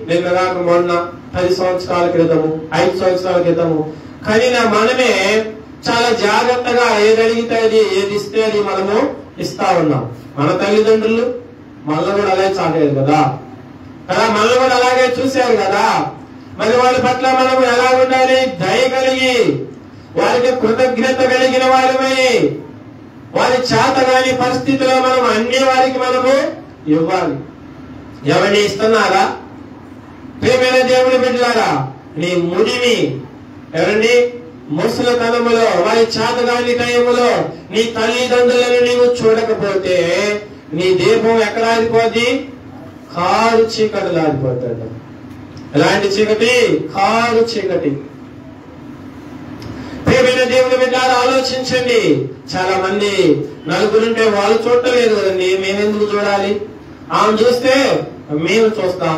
నిన్న కాక మొన్న 10 సంవత్సరాల క్రితము, 5 సంవత్సరాల క్రితము కనిన మనమే చాలా జాగ్రత్తగా ఏది అడిగితే అది, ఏది ఇస్తే అది మనము ఇస్తా ఉన్నాం. మన తల్లిదండ్రులు మనల్ని కూడా అలాగే చాలేదు కదా, మనల్ని కూడా అలాగే చూశారు కదా. మరి వాళ్ళ పట్ల మనం ఎలా ఉండాలి? దయ కలిగి, వారికి కృతజ్ఞత కలిగిన వారమై, వారి చేతగాని పరిస్థితిలో మనం అన్ని వారికి మనము ఇవ్వాలి. ఎవరిని ఇస్తున్నారా? ప్రియమైన దేవుని బిడ్డలారా, నీ ముడిని ఎవరండి ముసలితనములో, వారి చేతగాని టైములో నీ తల్లిదండ్రులను నీవు చూడకపోతే నీ దీపం ఎక్కడ ఆరిపోద్ది? కారు చీకటిలో ఆరిపోతాడు. ఎలాంటి చీకటి? కారు చీకటి. ప్రియమైన దేవుని బిడ్డలారా, ఆలోచించండి. చాలా మంది నలుగురుంటే వాళ్ళు చూడలేదు కదండి, మేమెందుకు చూడాలి? ఆమె చూస్తే మేము చూస్తాం.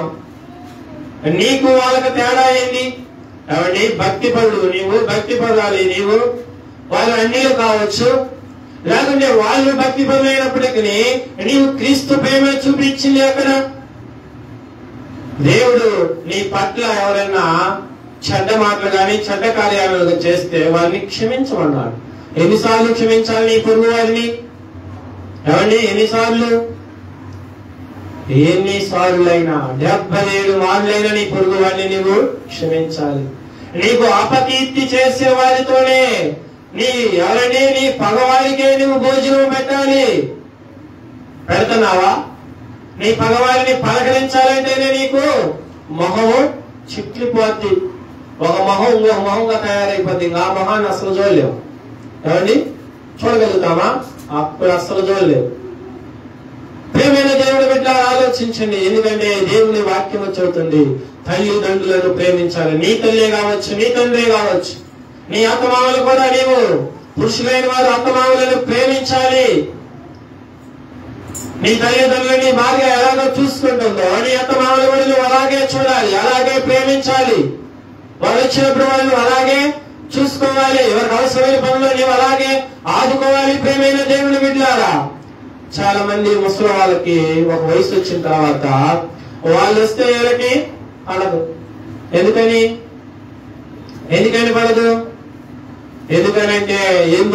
నీకు వాళ్ళకి తేడా ఏంటి? ఏమండి, భక్తి పరుడు నీవు, భక్తి పడాలి నీవు. వాళ్ళు అన్నిలు కావచ్చు, లేకుంటే వాళ్ళు భక్తి పరులైనప్పటికీ నీవు క్రీస్తు ప్రేమ చూపించింది అక్కడ. దేవుడు నీ పట్ల ఎవరైనా చెడ్డ మాటలు కానీ చెడ్డ కార్యాలు చేస్తే వారిని క్షమించమన్నాడు. ఎన్నిసార్లు క్షమించాలి నీ పొరుగు వారిని? ఏమండి, ఎన్నిసార్లైనా 77 మార్లైనా నీ పొరుగు వారిని నీవు క్షమించాలి. నీకు అపకీర్తి చేసే వారితోనే నీ పగవారికే నువ్వు భోజనం పెట్టాలి. పెడుతున్నావా? నీ పగవారిని పలకరించాలంటేనే నీకు మొహము చిట్లిపోద్ది. ఒక మొహం ఇంకొక మొహంగా తయారైపోద్ది. ఆ మొహాన్ని అసలు చూడలేవు. ఏమండి, చూడగలుగుతామా? అప్పుడు అసలు చూడలేవు. ప్రియమైన దేవుడి బిడ్డ, ఆలోచించండి. ఎందుకంటే దేవుని వాక్యం చెబుతుంది, తల్లిదండ్రులను ప్రేమించాలి. నీ తల్లి కావచ్చు, నీ తండ్రి కావచ్చు, నీ అత్తమామలు కూడా నీవు పురుషులైన వారు అత్తమామలను ప్రేమించాలి. నీ తల్లిదండ్రులు నీ భార్య ఎలాగో చూసుకుంటుందో నీ అత్తమామలు కూడా నువ్వు అలాగే చూడాలి, అలాగే ప్రేమించాలి. వాళ్ళు వచ్చినప్పుడు వాళ్ళు అలాగే చూసుకోవాలి. ఎవరికి అవసరమైన పనులు నీవు అలాగే ఆదుకోవాలి. ప్రియమైన దేవుని బిడ్డలారా, చాలా మంది ముసలి వాళ్ళకి ఒక వయసు వచ్చిన తర్వాత వాళ్ళు వస్తే ఎవరికి పడదు. ఎందుకని పడదు? ఎందుకనంటే ఏం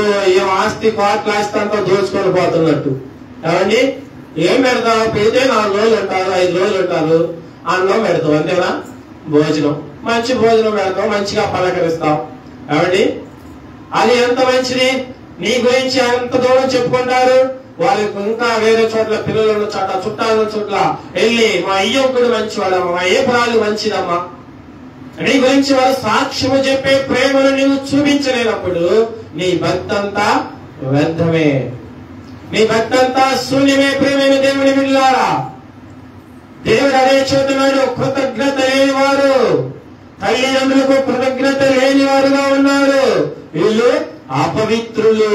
ఆస్తి కోట్ల ఆస్తి అంతా దోచుకొని పోతున్నట్టు. ఏమండి, ఏం పెడతావు? పెడితే 4 రోజులు ఉంటారు, 5 రోజులు ఉంటారు. అన్నం పెడతావు, అంతేనా? భోజనం, మంచి భోజనం పెడతావు, మంచిగా పలకరిస్తావు. ఏమండి, అది ఎంత మంచిది. నీ గురించి ఎంత దూరం చెప్పుకుంటారు. వాళ్ళకి ఇంకా వేరే చోట్ల పిల్లలు ఉన్న చోట్ల, చుట్టాల చోట్ల వెళ్ళి మా అయ్యొక్కడు మంచివాడమ్మా, మా ఏ ప్రాణాలు మంచిదమ్మా, నీ గురించి వాళ్ళు సాక్ష్యము చెప్పే ప్రేమను నీవు చూపించలేనప్పుడు నీ భక్తి అంతా వ్యర్థమే, నీ భక్తి అంతా శూన్యమే. ప్రేమైన దేవుని బిడ్డలారా, దేవుడు అదే చెబుతున్నాడు, కృతజ్ఞత లేని వారు, తల్లిదండ్రులకు కృతజ్ఞత లేని వారుగా ఉన్నారు. వీళ్ళు అపవిత్రులు.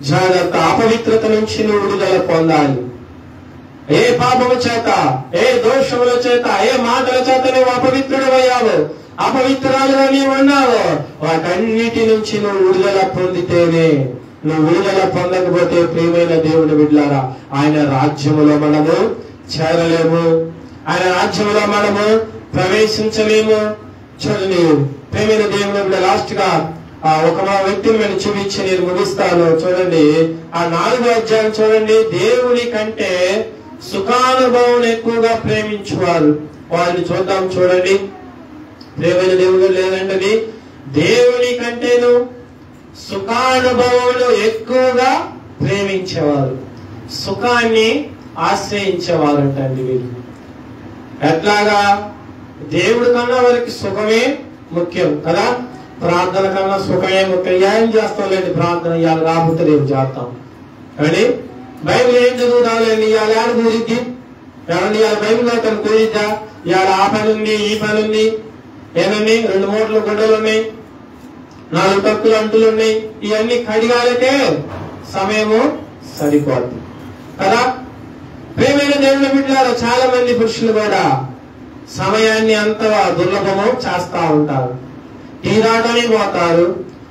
జాగ్రత్త, అపవిత్రత నుంచి నువ్వు విడుదల పొందాలి. ఏ పాపము చేత, ఏ దోషముల చేత, ఏ మాటల చేత నువ్వు అపవిత్రుడు అయ్యావు, అపవిత్రాలుగా నీవు ఉన్నావు, వాటన్నిటి నుంచి నువ్వు విడుదల పొందితేనే. నువ్వు విడుదల పొందకపోతే ప్రియమైన దేవుని బిడ్డలారా, ఆయన రాజ్యములో మనము చేరలేము, ఆయన రాజ్యములో మనము ప్రవేశించలేము. చూడండి ప్రియమైన దేవుని బిడ్డ, లాస్ట్ గా ఒక వ్యక్తిని నేను చూపించి నేను ముగిస్తాను. చూడండి ఆ 4వ అధ్యాయం చూడండి. దేవుని కంటే సుఖానుభవం ఎక్కువగా ప్రేమించువారు వారిని చూద్దాం. చూడండి, ప్రియమైన దేవుడు లేదండి, దేవుని కంటేను సుఖానుభవాలు ఎక్కువగా ప్రేమించేవారు, సుఖాన్ని ఆశ్రయించేవారు అంటండి వీరు. ఎట్లాగా? దేవుడి కన్నా వారికి సుఖమే ముఖ్యం కదా. ప్రార్థన కన్నా సుఖమే ముఖ్యం. ఏం చేస్తాం లేండి, ప్రార్థన ఇవాళ రాబోతే రేపు చేస్తాం. కానీ బైబిల్ ఏం చదువుతాం లేండి, ఇవాళ ఏడ కుదిరిద్ది, ఏమండి ఆ బైబిల్లో తను కుదిరిద్దా? ఇవాళ ఆ పని ఉంది, ఈ పని ఉంది, ఏమండి 2 మూటలు గుడ్డలు ఉన్నాయి, 4 టక్కులు అంటులు ఉన్నాయి, ఇవన్నీ కడిగాలకే సమయము సరిపోతుంది కదా. ప్రేమైన దేవుని బిడ్డలారా, చాలా మంది పురుషులు కూడా సమయాన్ని అంత దుర్లభము చేస్తా ఉంటారు. టీ తాగడానికి పోతారు,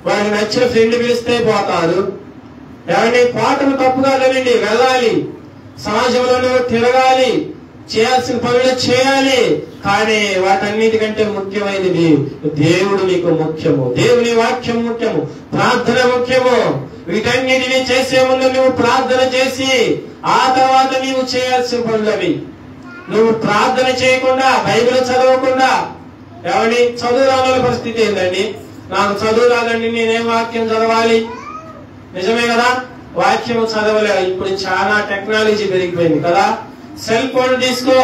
వారికి నచ్చిన ఫ్రెండ్ పిలిస్తే పోతారు. ఏమండి పోవటం తప్పు కాదండి, వెళ్ళాలి, సమాజంలో తిరగాలి, చేయాల్సిన పనులు చేయాలి. కానీ వాటన్నిటికంటే ముఖ్యమైనది దేవుడు నీకు ముఖ్యము, దేవుని వాక్యం ముఖ్యము, ప్రార్థన ముఖ్యము. వీటన్నిటిని చేసే ముందు నువ్వు ప్రార్థన చేసి ఆ తర్వాత నీవు చేయాల్సిన పనులవి. నువ్వు ప్రార్థన చేయకుండా, బైబిల్ చదవకుండా, ఏమండి చదువు రాని పరిస్థితి ఏంటండి? నాకు చదువు రాదండి, నేనేం వాక్యం చదవాలి? నిజమే కదా, వాక్యం చదవలేదు. ఇప్పుడు చాలా టెక్నాలజీ పెరిగిపోయింది కదా. సెల్ ఫోన్ తీసుకో,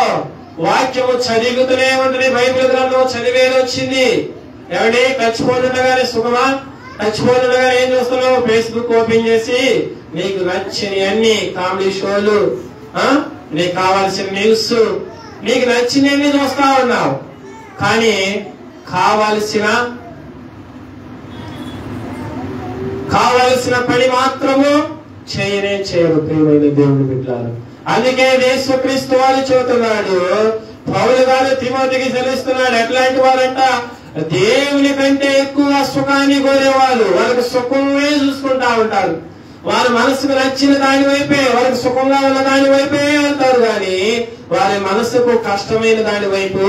వాక్యము చదువుతూనే ఉంటుంది. బైబిల్ గ్రంథం చదివేది వచ్చింది. ఏమండి టచ్ ఫోన్ ఉండగానే సుఖమా? టచ్ ఫోన్ ఉండగానే ఏం చూస్తున్నావు? ఫేస్బుక్ ఓపెన్ చేసి నీకు నచ్చిన అన్ని కామెడీ షోలు, నీకు కావాల్సిన న్యూస్, నీకు నచ్చినవన్నీ చూస్తా ఉన్నావు. కానీ కావలసిన పని మాత్రము చేయరు ప్రియమైన దేవుని బిడ్డలారా. అందుకే యేసుక్రీస్తు వారు చెబుతున్నాడు, పౌలు గారు తిమోతికి సెలవిస్తున్నాడు, ఎట్లాంటి వారంట? దేవుని కంటే ఎక్కువ సుఖాన్ని కోరేవాళ్ళు. వాళ్ళకి సుఖమే చూసుకుంటా ఉంటారు. వారి మనసుకు నచ్చిన దాని వైపే, వారికి సుఖంగా ఉన్న దాని వైపే వెళ్తారు. కానీ వారి మనసుకు కష్టమైన దాని వైపు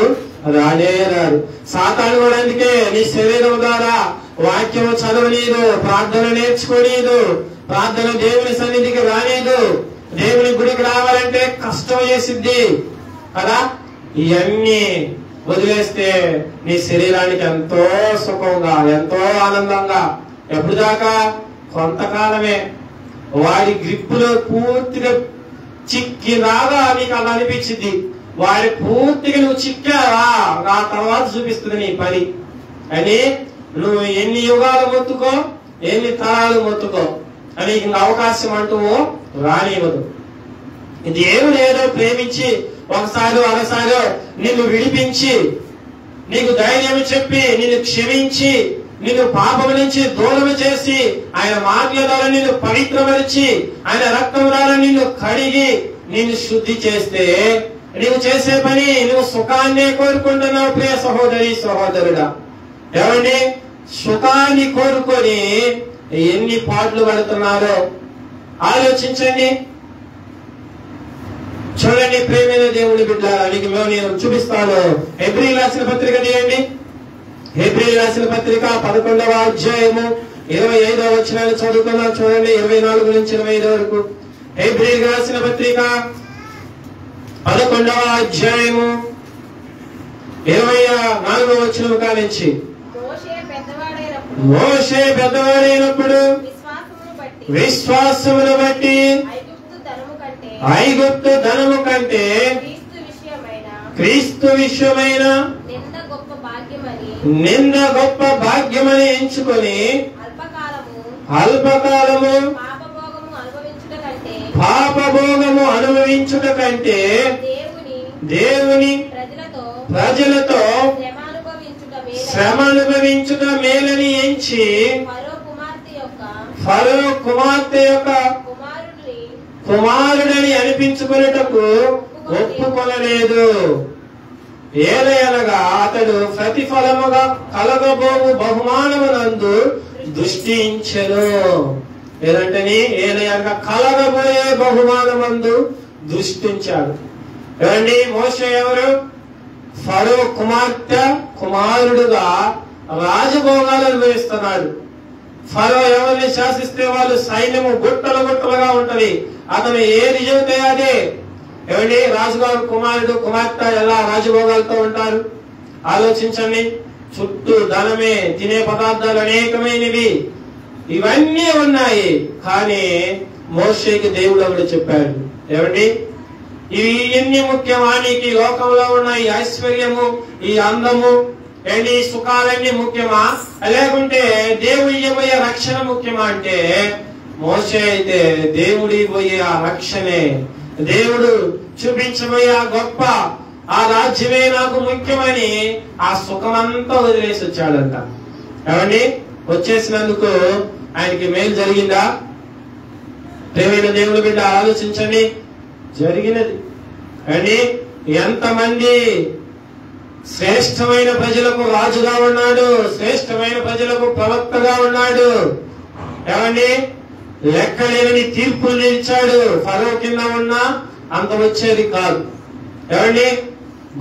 రారు. సాతాను కూడా అందుకే నీ శరీరం ద్వారా వాక్యము చదవనీదు, ప్రార్థన నేర్చుకోనీదు, ప్రార్థన దేవుని సన్నిధికి రానీదు. దేవుని గుడికి రావాలంటే కష్టం చేసిద్ది కదా. ఇవన్నీ వదిలేస్తే నీ శరీరానికి ఎంతో సుఖంగా, ఎంతో ఆనందంగా, ఎప్పుడు దాకా? కొంతకాలమే. వాడి గ్రిప్పులో పూర్తిగా చిక్కిరాగా నీకు అలా అనిపించింది. వాడి పూర్తిగా నువ్వు చిక్కావా, ఆ తర్వాత చూపిస్తుంది నీ పని అని. నువ్వు ఎన్ని యుగాలు మొత్తుకో, ఎన్ని తరాలు మొత్తుకో అని ఇంక అవకాశం అంటూ రానివ్వదు. దేవుడు ఏదో ప్రేమించి ఒకసారి అలసారో నిన్ను విడిపించి, నీకు ధైర్యం చెప్పి, నిన్ను క్షమించి, నిన్ను పాపం నుంచి దూరం చేసి, ఆయన మాటల ద్వారా నిన్ను పవిత్రపరిచి, ఆయన రక్తం ద్వారా నిన్ను కడిగి, నిన్ను శుద్ధి చేస్తే నువ్వు చేసే పని నువ్వు సుఖాన్నే కోరుకుంటున్నావు. ప్రియ సహోదరి సహోదరుడా, ఏమండి సుఖాన్ని కోరుకొని ఎన్ని పాటలు పడుతున్నారో ఆలోచించండి. చూడండి ప్రేమైన దేవుని బిడ్డలారా, నీకు నేను చూపిస్తాను. హెబ్రీయులకు రాసిన పత్రిక తీయండి. హెబ్రీయులకు రాసిన పత్రిక 11వ అధ్యాయము 25వ వచనాన్ని చదువుకున్నాం. చూడండి 24 నుంచి 25 వరకు. హెబ్రీయులకు రాసిన పత్రిక 11వ అధ్యాయము 24వ వచనం కానించి, మోషే పెద్దవాడైనప్పుడు విశ్వాసమును బట్టి ఐగుప్తు ధనము కంటే క్రీస్తు విషయమైన నింద గొప్ప భాగ్యమని ఎంచుకొని అల్పకాలము పాపభోగము అనుభవించుట కంటే దేవుని ప్రజలతో శ్రమ అనుభవించుట మేలని ఎంచి ఫరో కుమార్తె యొక్క కుమారుడని అనిపించుకునేటకు ఒప్పుకొనలేదు. ఏలయనగా అతడు ప్రతిఫలముగా కలగబోవు బహుమానమునందు దృష్టించెను. ఏదంటే ఏలయనగా కలగబోయే బహుమానమందు దృష్టించాడు. ఏమండి మోషే ఎవరు? ఫరో కుమార్తె కుమారుడుగా రాజభోగాలు అనుభవిస్తున్నాడు. ఫరో ఎవరిని శాసిస్తే వాళ్ళు సైన్యము గుట్టలు గుట్టలుగా ఉంటది. అతను ఏది చెబితే అదే. ఏమండి రాజుగారు కుమారుడు కుమార్తె ఎలా రాజభోగాలతో ఉంటారు ఆలోచించండి. చుట్టూ ధనమే, తినే పదార్థాలు అనేకమైనవి, ఇవన్నీ ఉన్నాయి. కానీ మోషేకి దేవుడు ఒకటి చెప్పాడు. ఏమండి ఇవి ఎన్ని ముఖ్యమా? నీకు ఈ లోకంలో ఉన్న ఈ ఐశ్వర్యము, ఈ అందము, ఈ సుఖాలన్నీ ముఖ్యమా, లేకుంటే దేవుడి పోయే రక్షణ ముఖ్యమా అంటే మోషే అయితే దేవుడి పోయే ఆ రక్షణే, దేవుడు చూపించబోయే ఆ గొప్ప ఆ రాజ్యమే నాకు ముఖ్యమని ఆ సుఖమంతా వదిలేసి వచ్చాడంట. ఏమండి, వచ్చేసినందుకు ఆయనకి మేలు జరిగిందా? ప్రియమైన దేవుని బిడ్డ ఆలోచించండి, జరిగినది. అండి, ఎంతమంది శ్రేష్టమైన ప్రజలకు రాజుగా ఉన్నాడు, శ్రేష్టమైన ప్రజలకు ప్రవక్తగా ఉన్నాడు. ఏమండి, లెక్కలేని తీర్పులు ఇచ్చాడు. ఫరో కింద ఉన్నా అంత వచ్చేది కాదు. ఏమండి,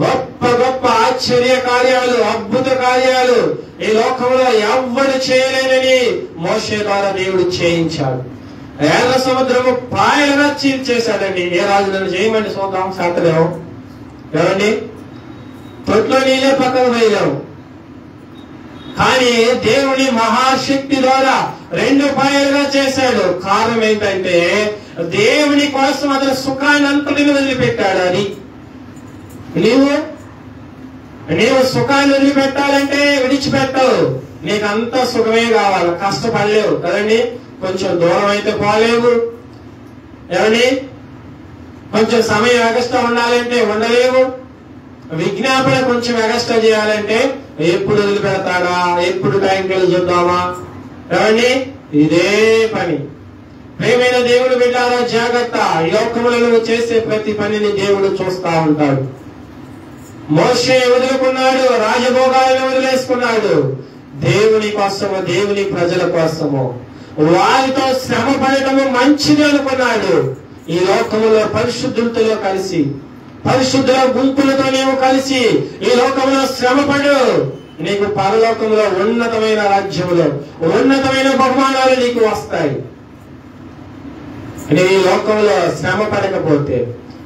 గొప్ప గొప్ప ఆశ్చర్య కార్యాలు, అద్భుత కార్యాలు ఈ లోకంలో ఎవ్వరు చేయలేనని మోషే ద్వారా దేవుడు చేయించాడు. ఎర్ర సముద్రము పాయలుగా చీల్చేశాడండి. ఏ రాజు నన్ను చేయమండి చూద్దాం, శాతలేము. ఏమండి, తొట్లో నీళ్ళే పక్కన పోయాము. కానీ దేవుని మహాశక్తి ద్వారా 2 పాయలుగా చేశాడు. కారణం ఏంటంటే దేవుని కోసం అతను సుఖాన్ని అంతటిని వదిలిపెట్టాడు. అది నీవు సుఖాన్ని వదిలిపెట్టాలంటే విడిచిపెట్టవు. నీకు అంతా సుఖమే కావాలి, కష్టపడలేవు కదండి. కొంచెం దూరం అయితే పోలేవు. ఏమండి, కొంచెం సమయం ఎగస్ట్రా ఉండాలంటే ఉండలేవు. విజ్ఞాపన కొంచెం ఎగస్ట్రా చేయాలంటే ఎప్పుడు వదిలిపెడతాడా, ఎప్పుడు టైంకి చూద్దామా. ఏమండి, ఇదే పని. ప్రియమైన దేవుడు బిడ్డారా, జాగ్రత్త. ఈ లోకములో నువ్వు చేసే ప్రతి పనిని దేవుడు చూస్తా ఉంటాడు. మోషే వదులుకున్నాడు, రాజభోగాలను వదిలేసుకున్నాడు. దేవుని కోసము, దేవుని ప్రజల కోసము వారితో శ్రమ పడటము మంచిది అనుకున్నాడు. ఈ లోకములో పరిశుద్ధులతో కలిసి, పరిశుద్ధుల గుంపులతో నీవు కలిసి ఈ లోకంలో శ్రమపడు. నీకు పరలోకంలో ఉన్నతమైన రాజ్యములో ఉన్నతమైన బహుమానాలు నీకు వస్తాయి. ఈ లోకంలో శ్రమ పడకపోతే,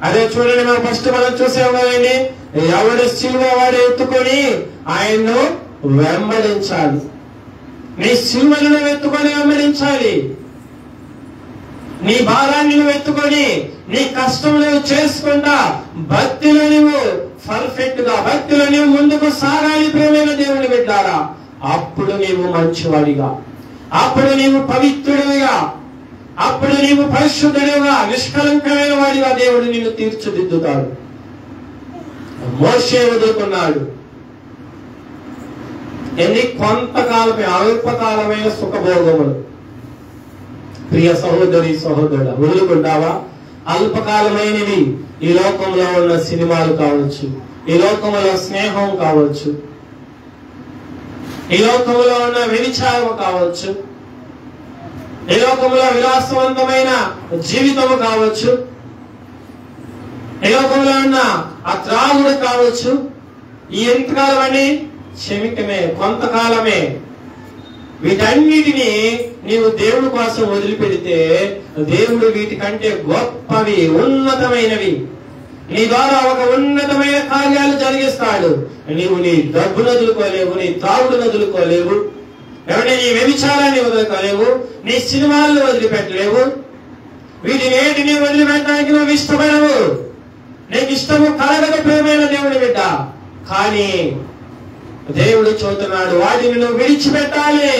అదే చూడండి, మనం ఫస్ట్ మనం చూసాం కదండి, ఎవడు సిలువ వాడు ఎత్తుకొని ఆయన్ను వెంబడించాలి. నీ సిలువలను ఎత్తుకొని వెంబడించాలి. నీ భారాన్ని నువ్వు ఎత్తుకొని నీ కష్టం నువ్వు చేసుకుంటా భక్తిలో నువ్వు పర్ఫెక్ట్ గా, భక్తిలో నువ్వు ముందుకు సాగాలి. ప్రియమైన దేవుని బిడ్డారా, అప్పుడు నీవు మంచివాడిగా, అప్పుడు నీవు పవిత్రుడిగా, అప్పుడు నీవు పరిశుద్ధుడిగా, నిష్కలంకమైన వాడిగా దేవుడు నిన్ను తీర్చిదిద్దుతాడు. మోషే వదులుకున్నాడు. ఎన్ని కొంతకాలమే, అల్పకాలమైన సుఖభోగములు. ప్రియ సహోదరి సహోదరుడు, వదులుకుంటావా? అల్పకాలమైనవి. ఈ లోకంలో ఉన్న సినిమాలు కావచ్చు, ఈ లోకంలో స్నేహం కావచ్చు, ఈ లోకంలో ఉన్న వ్యభిచారం కావచ్చు, ఈ లోకంలో విలాసవంతమైన జీవితము కావచ్చు, ఈ లోకంలో ఉన్న ఆ త్రాగుడు కావచ్చు. ఈ ఎంతకాలం అని క్షమికమే, కొంతకాలమే. వీటన్నిటినీ నీవు దేవుడి కోసం వదిలిపెడితే దేవుడు వీటికంటే గొప్పవి, ఉన్నతమైనవి నీ ద్వారా ఒక ఉన్నతమైన కార్యాలు జరిగిస్తాడు. నీవు నీ డబ్బును వదులుకోలేవు, నీ తాగుడును వదులుకోలేవు, ఏమంటే నీ వ్యభిచారాన్ని వదులుకోలేవు, నీ సినిమాలను వదిలిపెట్టలేవు. వీటినేటిని వదిలిపెట్టడానికి నువ్వు ఇష్టపడవు, నీకు ఇష్టము కలగదు ప్రియమైన దేవుని బిడ్డ. కానీ దేవుడు చూస్తున్నాడు, వాటిని నువ్వు విడిచిపెట్టాలి.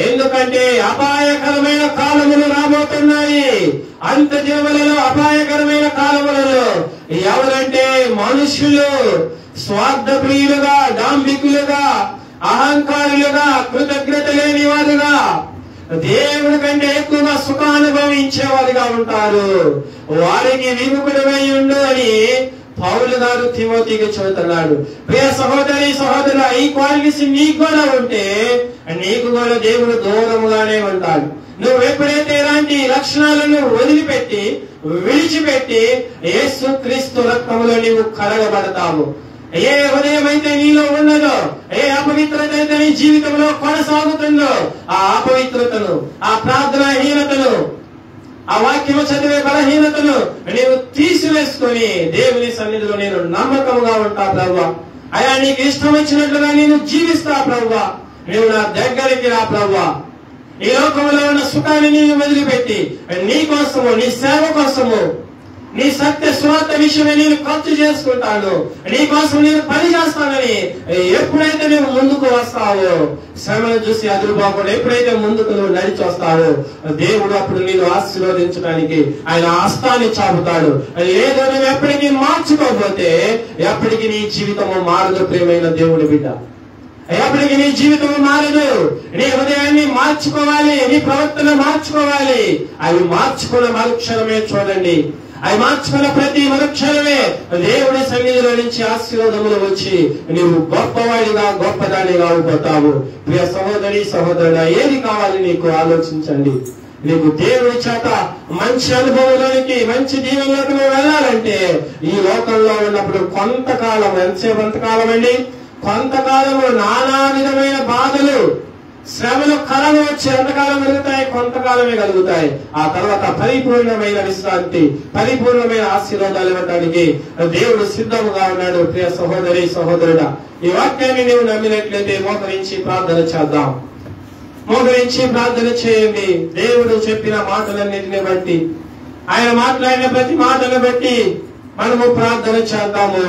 ఎందుకంటే అపాయకరమైన కాలములు రాబోతున్నాయి. అంత దినములలో, అపాయకరమైన కాలములలో ఎవరంటే మనుషులు స్వార్థ ప్రియులుగా, డాంబికులుగా, అహంకారులుగా, కృతజ్ఞత లేని వారుగా, దేవుడి కంటే ఎక్కువగా సుఖానుభవించేవారుగా ఉంటారు. వారికి విముఖుడమై ఉండు అని పౌలు గారు తిమోతికి చెబుతున్నాడు. ప్రియ సహోదరి సహోదరుల, ఈ క్వాలిటీస్ నీకు కూడా ఉంటే నీకు కూడా దేవుడు దూరముగానే ఉంటాడు. నువ్వు ఎప్పుడైతే ఇలాంటి లక్షణాలను వదిలిపెట్టి, విడిచిపెట్టి యేసుక్రీస్తు రక్తములో నీవు కడగబడతావు. ఏ హృదయం అయితే నీలో ఉన్నదో, ఏ అపవిత్రత అయితే నీ జీవితంలో కొనసాగుతుందో, ఆ అపవిత్రతను, ఆ ప్రార్థనాహీనతను, ఆ వాక్యము చదివే బలహీనతను నీవు తీసివేసుకొని దేవుని సన్నిధిలో నేను నమ్మకముగా ఉంటా ప్రభువా, అయా నీకు ఇష్టం వచ్చినట్లుగా నేను జీవిస్తా ప్రభువా, నీవు నా దగ్గరికి రా ప్రభువా. ఈ లోకంలో ఉన్న సుఖాన్ని నీవు వదిలిపెట్టి నీ కోసము, నీ సేవ కోసము, నీ సత్య స్వార్థ విషయమే నేను ఖర్చు చేసుకుంటాను, నీ కోసం నేను పని చేస్తానని ఎప్పుడైతే నువ్వు ముందుకు వస్తావో, శ్రమను చూసి అదురుపోకుండా ఎప్పుడైతే ముందుకు నువ్వు నడిచి వస్తావో, దేవుడు అప్పుడు నేను ఆశీర్వదించడానికి ఆయన హస్తాన్ని చాపుతాడు. ఏదో నువ్వు ఎప్పటికీ మార్చుకోకపోతే ఎప్పటికీ నీ జీవితము మారదు. ప్రియమైన దేవుడి బిడ్డ, ఎప్పటికీ నీ జీవితం మారదు. నీ హృదయాన్ని మార్చుకోవాలి, నీ ప్రవర్తన మార్చుకోవాలి. అవి మార్చుకున్న మరుక్షణమే చూడండి, అవి మార్చుకున్న ప్రతి మరుక్షణమే దేవుడి సన్నిధిలో నుంచి ఆశీర్వాదములు వచ్చి నీవు గొప్పవాడిగా గొప్పదానిగా అయిపోతావు. ప్రియ సహోదరి సహోదరుడా, ఏది కావాలి నీకు ఆలోచించండి. నీకు దేవుడి చేత మంచి అనుభవంలోనికి, మంచి దీవెనలోకి నువ్వు వెళ్ళాలంటే ఈ లోకంలో ఉన్నప్పుడు కొంతకాలం, ఎంతకాలం అండి, కొంతకాలము నానా విధమైన బాధలు, శ్రమలు, కలలు వచ్చి ఎంతకాలం కలుగుతాయి? కొంతకాలమే కలుగుతాయి. ఆ తర్వాత పరిపూర్ణమైన విశ్రాంతి, పరిపూర్ణమైన ఆశీర్వాదాలు ఇవ్వడానికి దేవుడు సిద్ధముగా ఉన్నాడు. ప్రియ సహోదరి సహోదరుడా, ఈ వాక్యాన్ని నీవు నమ్మినట్లయితే మోకరించి ప్రార్థన చేద్దాం. మోకరించి ప్రార్థన చేయండి. దేవుడు చెప్పిన మాటలన్నిటిని బట్టి, ఆయన మాట్లాడిన ప్రతి మాటను బట్టి మనము ప్రార్థన చేద్దాము.